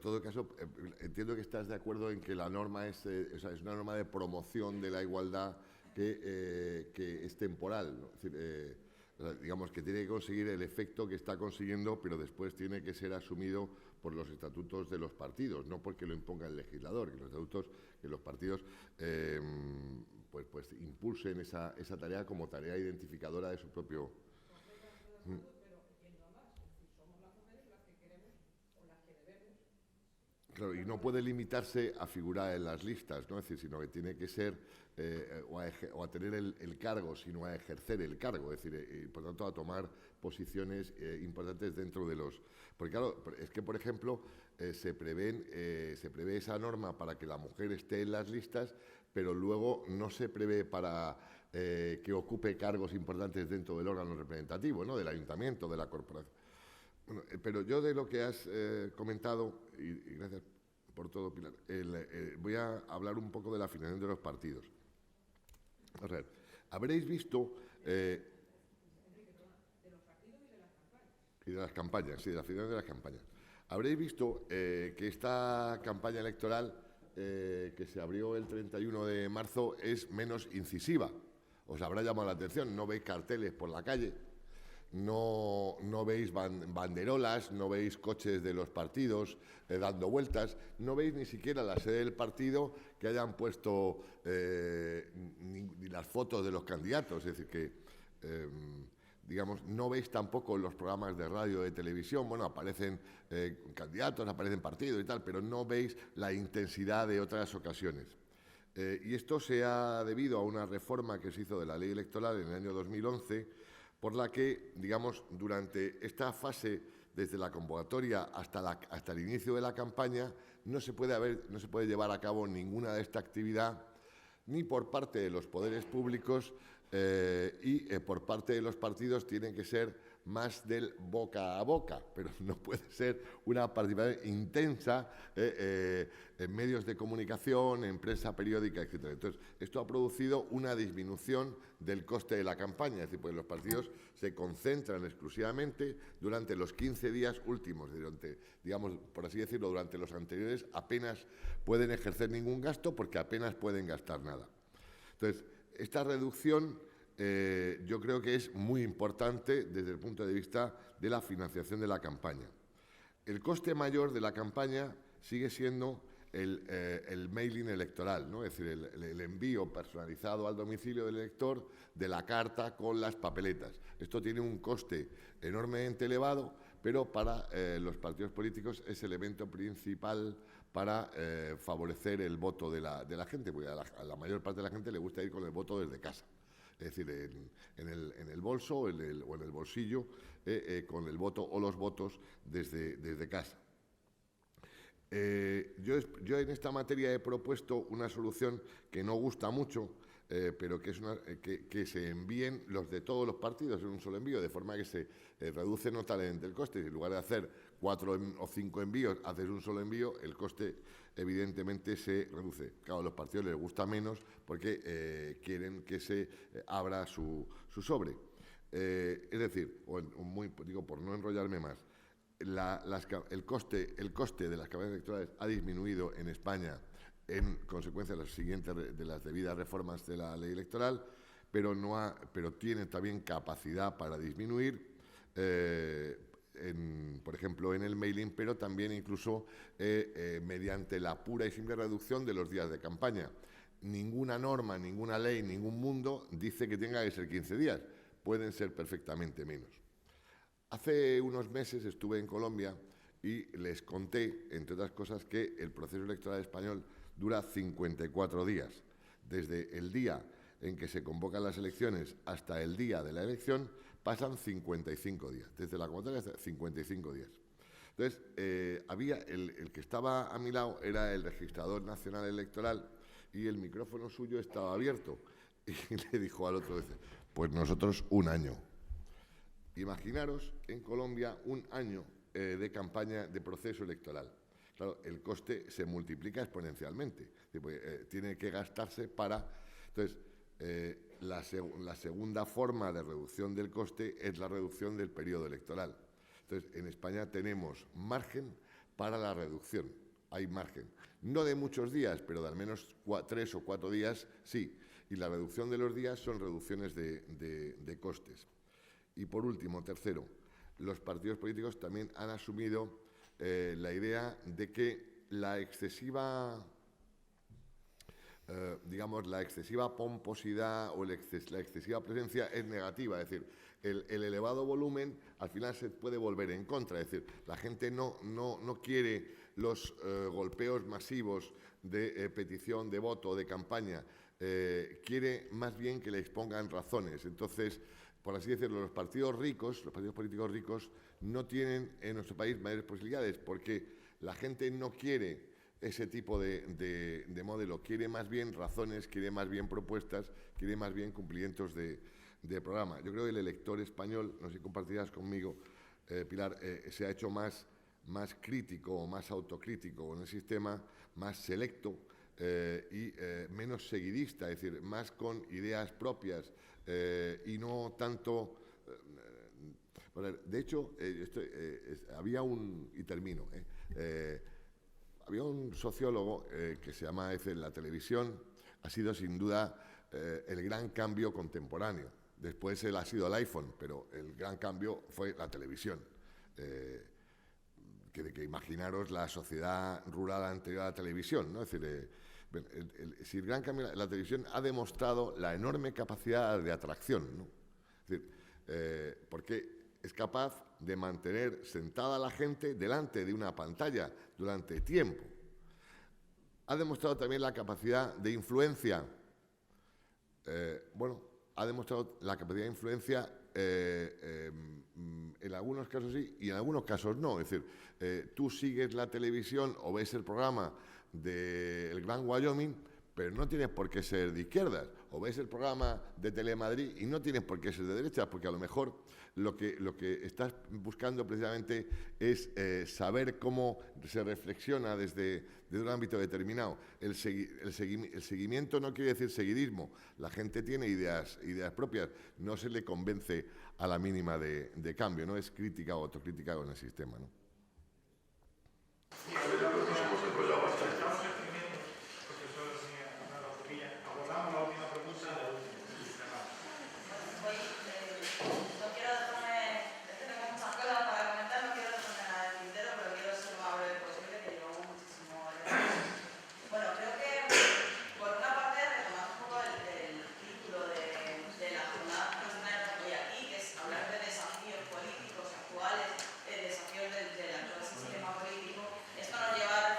todo caso, entiendo que estás de acuerdo en que la norma es una norma de promoción de la igualdad que es temporal, ¿no? Es decir, digamos que tiene que conseguir el efecto que está consiguiendo, pero después tiene que ser asumido por los estatutos de los partidos, no porque lo imponga el legislador, que los estatutos, que los partidos pues impulsen esa tarea como tarea identificadora de su propio... Claro, y no puede limitarse a figurar en las listas, ¿no? Es decir, sino que tiene que ser o a tener el cargo, sino a ejercer el cargo, es decir, y por tanto a tomar posiciones importantes dentro de los... Porque claro, es que, por ejemplo, se prevé esa norma para que la mujer esté en las listas, pero luego no se prevé para que ocupe cargos importantes dentro del órgano representativo, ¿no? Del ayuntamiento, de la corporación. Bueno, pero yo de lo que has comentado, y gracias por todo, Pilar, voy a hablar un poco de la financiación de los partidos. A ver, habréis visto... y de las campañas, sí, de la financiación de las campañas. Habréis visto que esta campaña electoral que se abrió el 31 de marzo es menos incisiva. Os habrá llamado la atención, no veis carteles por la calle. No veis banderolas, no veis coches de los partidos dando vueltas, no veis ni siquiera la sede del partido que hayan puesto ni las fotos de los candidatos. Es decir, que, digamos, no veis tampoco los programas de radio, de televisión. Bueno, aparecen candidatos, aparecen partidos y tal, pero no veis la intensidad de otras ocasiones. Y esto se ha debido a una reforma que se hizo de la ley electoral en el año 2011, por la que, digamos, durante esta fase, desde la convocatoria hasta el inicio de la campaña, no se puede llevar a cabo ninguna de esta actividad, ni por parte de los poderes públicos y por parte de los partidos tienen que ser más del boca a boca, pero no puede ser una participación intensa en medios de comunicación, en prensa periódica, etc. Entonces, esto ha producido una disminución del coste de la campaña, es decir, pues los partidos se concentran exclusivamente durante los 15 días últimos, durante, digamos, por así decirlo, durante los anteriores apenas pueden ejercer ningún gasto porque apenas pueden gastar nada. Entonces, esta reducción yo creo que es muy importante desde el punto de vista de la financiación de la campaña. El coste mayor de la campaña sigue siendo el mailing electoral, ¿no? Es decir, el envío personalizado al domicilio del elector de la carta con las papeletas. Esto tiene un coste enormemente elevado, pero para los partidos políticos es el elemento principal para favorecer el voto de la gente, porque a la mayor parte de la gente le gusta ir con el voto desde casa. Es decir, en el bolso o en el bolsillo, con el voto o los votos desde casa. Yo en esta materia he propuesto una solución que no gusta mucho, pero que es que se envíen los de todos los partidos en un solo envío, de forma que se reduce notablemente el coste. En lugar de hacer 4 o 5 envíos, haces un solo envío, el coste evidentemente se reduce. Claro, a los partidos les gusta menos porque quieren que se abra su sobre. Es decir, digo, por no enrollarme más, el coste de las campañas electorales ha disminuido en España en consecuencia de las debidas reformas de la ley electoral, pero tiene también capacidad para disminuir, por ejemplo, en el mailing, pero también incluso mediante la pura y simple reducción de los días de campaña. Ninguna norma, ninguna ley, ningún mundo dice que tenga que ser 15 días. Pueden ser perfectamente menos. Hace unos meses estuve en Colombia y les conté, entre otras cosas, que el proceso electoral español dura 54 días. Desde el día en que se convocan las elecciones hasta el día de la elección pasan 55 días. Desde la convocatoria hasta 55 días. Entonces, el que estaba a mi lado era el registrador nacional electoral y el micrófono suyo estaba abierto. Y le dijo al otro, pues nosotros un año. Imaginaros en Colombia un año de campaña de proceso electoral. Claro, el coste se multiplica exponencialmente. Tiene que gastarse para... Entonces, la segunda forma de reducción del coste es la reducción del periodo electoral. Entonces, en España tenemos margen para la reducción. Hay margen. No de muchos días, pero de al menos 3 o 4 días sí. Y la reducción de los días son reducciones de costes. Y por último, tercero, los partidos políticos también han asumido la idea de que la excesiva, la excesiva pomposidad o la excesiva presencia es negativa. Es decir, el elevado volumen al final se puede volver en contra. Es decir, la gente no quiere los golpeos masivos de petición, de voto, de campaña. Quiere más bien que le expongan razones. Entonces, por así decirlo, los partidos políticos ricos, no tienen en nuestro país mayores posibilidades porque la gente no quiere ese tipo de modelo, quiere más bien razones, quiere más bien propuestas, quiere más bien cumplimientos de programa. Yo creo que el elector español, no sé si compartirás conmigo, Pilar, se ha hecho más crítico o más autocrítico en el sistema, más selecto y menos seguidista, es decir, más con ideas propias y no tanto... de hecho, había y termino, había un sociólogo que se llama la televisión ha sido sin duda el gran cambio contemporáneo. Después ha sido el iPhone, pero el gran cambio fue la televisión. Que imaginaros la sociedad rural anterior a la televisión, ¿no? Es decir, el gran cambio, la televisión ha demostrado la enorme capacidad de atracción, ¿no? Es decir, porque es capaz de mantener sentada a la gente delante de una pantalla durante tiempo. Ha demostrado también la capacidad de influencia. Ha demostrado la capacidad de influencia en algunos casos sí y en algunos casos no. Es decir, tú sigues la televisión o ves el programa del Gran Wyoming, pero no tienes por qué ser de izquierdas. O ves el programa de Telemadrid y no tienes por qué ser de derechas, porque a lo mejor lo que estás buscando precisamente es saber cómo se reflexiona desde un ámbito determinado. El seguimiento no quiere decir seguidismo. La gente tiene ideas propias. No se le convence a la mínima de cambio. No es crítica o autocrítica con el sistema, ¿no?
Políticos actuales, desafíos del actual sistema político, esto nos lleva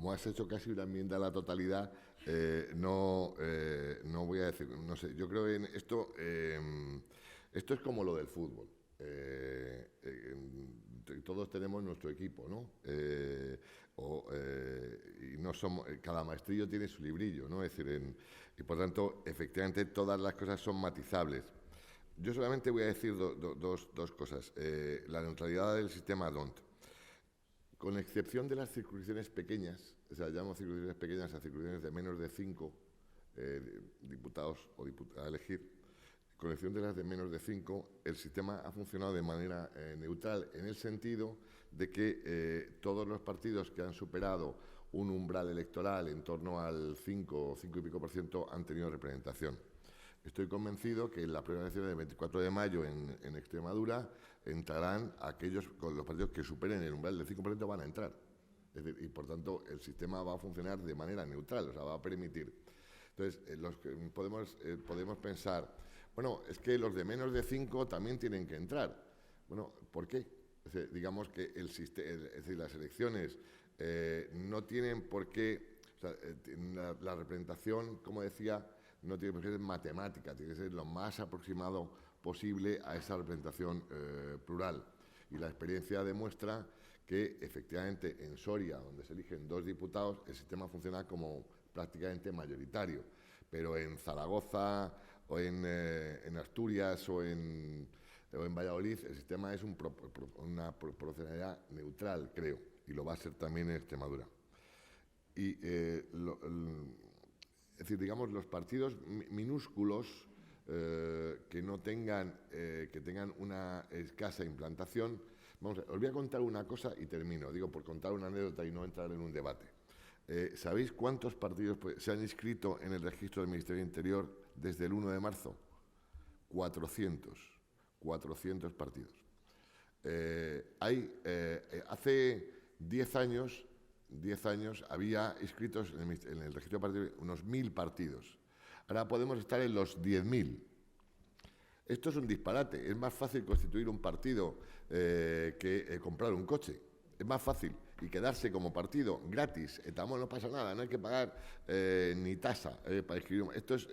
como has hecho casi una enmienda a la totalidad, no voy a decir, no sé, yo creo en esto, esto es como lo del fútbol. Todos tenemos nuestro equipo, ¿no? Y no somos, cada maestrillo tiene su librillo, ¿no? Es decir, y por tanto, efectivamente, todas las cosas son matizables. Yo solamente voy a decir dos cosas. La neutralidad del sistema DONT. Con excepción de las circunscripciones pequeñas, o sea, llamo circunscripciones pequeñas a circunscripciones de menos de 5 diputados o a elegir, con excepción de las de menos de 5, el sistema ha funcionado de manera neutral, en el sentido de que todos los partidos que han superado un umbral electoral en torno al 5 y pico % han tenido representación. Estoy convencido que en la primera elección del 24 de mayo en Extremadura entrarán aquellos con los partidos que superen el umbral del 5% van a entrar. Es decir, y por tanto el sistema va a funcionar de manera neutral, o sea, va a permitir. Entonces, podemos pensar, bueno, es que los de menos de 5 también tienen que entrar. Bueno, ¿por qué? Es decir, digamos que las elecciones no tienen por qué, o sea, la representación, como decía, no tiene por qué ser matemática, tiene que ser lo más aproximado posible a esa representación plural. Y la experiencia demuestra que, efectivamente, en Soria, donde se eligen 2 diputados, el sistema funciona como prácticamente mayoritario. Pero en Zaragoza, o en Asturias, o en Valladolid, el sistema es una proporcionalidad neutral, creo, y lo va a ser también en Extremadura. Y es decir, digamos, los partidos minúsculos que tengan una escasa implantación. Os voy a contar una cosa y termino. Digo, por contar una anécdota y no entrar en un debate. ¿Sabéis cuántos partidos se han inscrito en el registro del Ministerio del Interior desde el 1 de marzo? 400 partidos. Hace 10 años había inscritos en el registro de partidos unos 1.000 partidos. Ahora podemos estar en los 10.000. Esto es un disparate. Es más fácil constituir un partido que comprar un coche. Es más fácil. Y quedarse como partido gratis. No pasa nada, no hay que pagar ni tasa para inscribir. Entonces,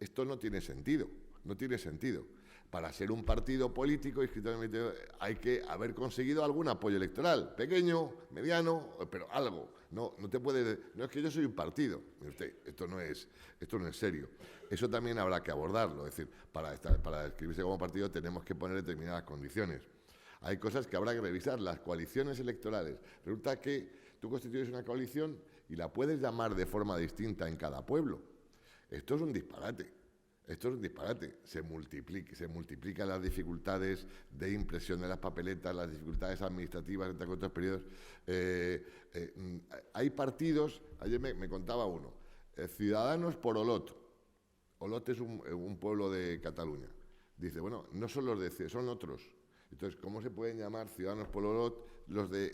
esto no tiene sentido. No tiene sentido. Para ser un partido político inscrito en el Ministerio hay que haber conseguido algún apoyo electoral, pequeño, mediano, pero algo. No es que yo soy un partido. Mire usted, esto no es serio. Eso también habrá que abordarlo. Es decir, para inscribirse como partido tenemos que poner determinadas condiciones. Hay cosas que habrá que revisar. Las coaliciones electorales. Resulta que tú constituyes una coalición y la puedes llamar de forma distinta en cada pueblo. Esto es un disparate. Se multiplican las dificultades de impresión de las papeletas, las dificultades administrativas entre otros periodos. Hay partidos, ayer me contaba uno, Ciudadanos por Olot. Olot es un pueblo de Cataluña. Dice, bueno, no son los de son otros. Entonces, ¿cómo se pueden llamar Ciudadanos por Olot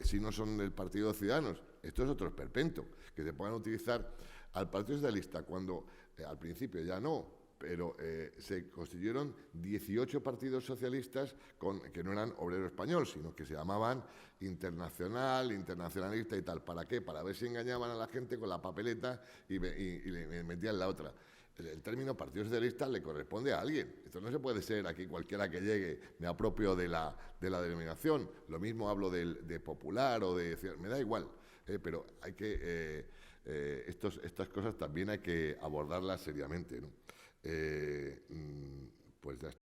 si no son del Partido de Ciudadanos? Esto es otro esperpento, que se puedan utilizar al Partido Socialista cuando al principio ya no, pero se constituyeron 18 partidos socialistas que no eran Obrero Español, sino que se llamaban Internacional, Internacionalista y tal. ¿Para qué? Para ver si engañaban a la gente con la papeleta y le metían la otra. El término Partido Socialista le corresponde a alguien. Esto no se puede ser aquí cualquiera que llegue, me apropio de la denominación. Lo mismo hablo de popular o de... Me da igual, pero hay que... estas cosas también hay que abordarlas seriamente, ¿no? Pues ya está.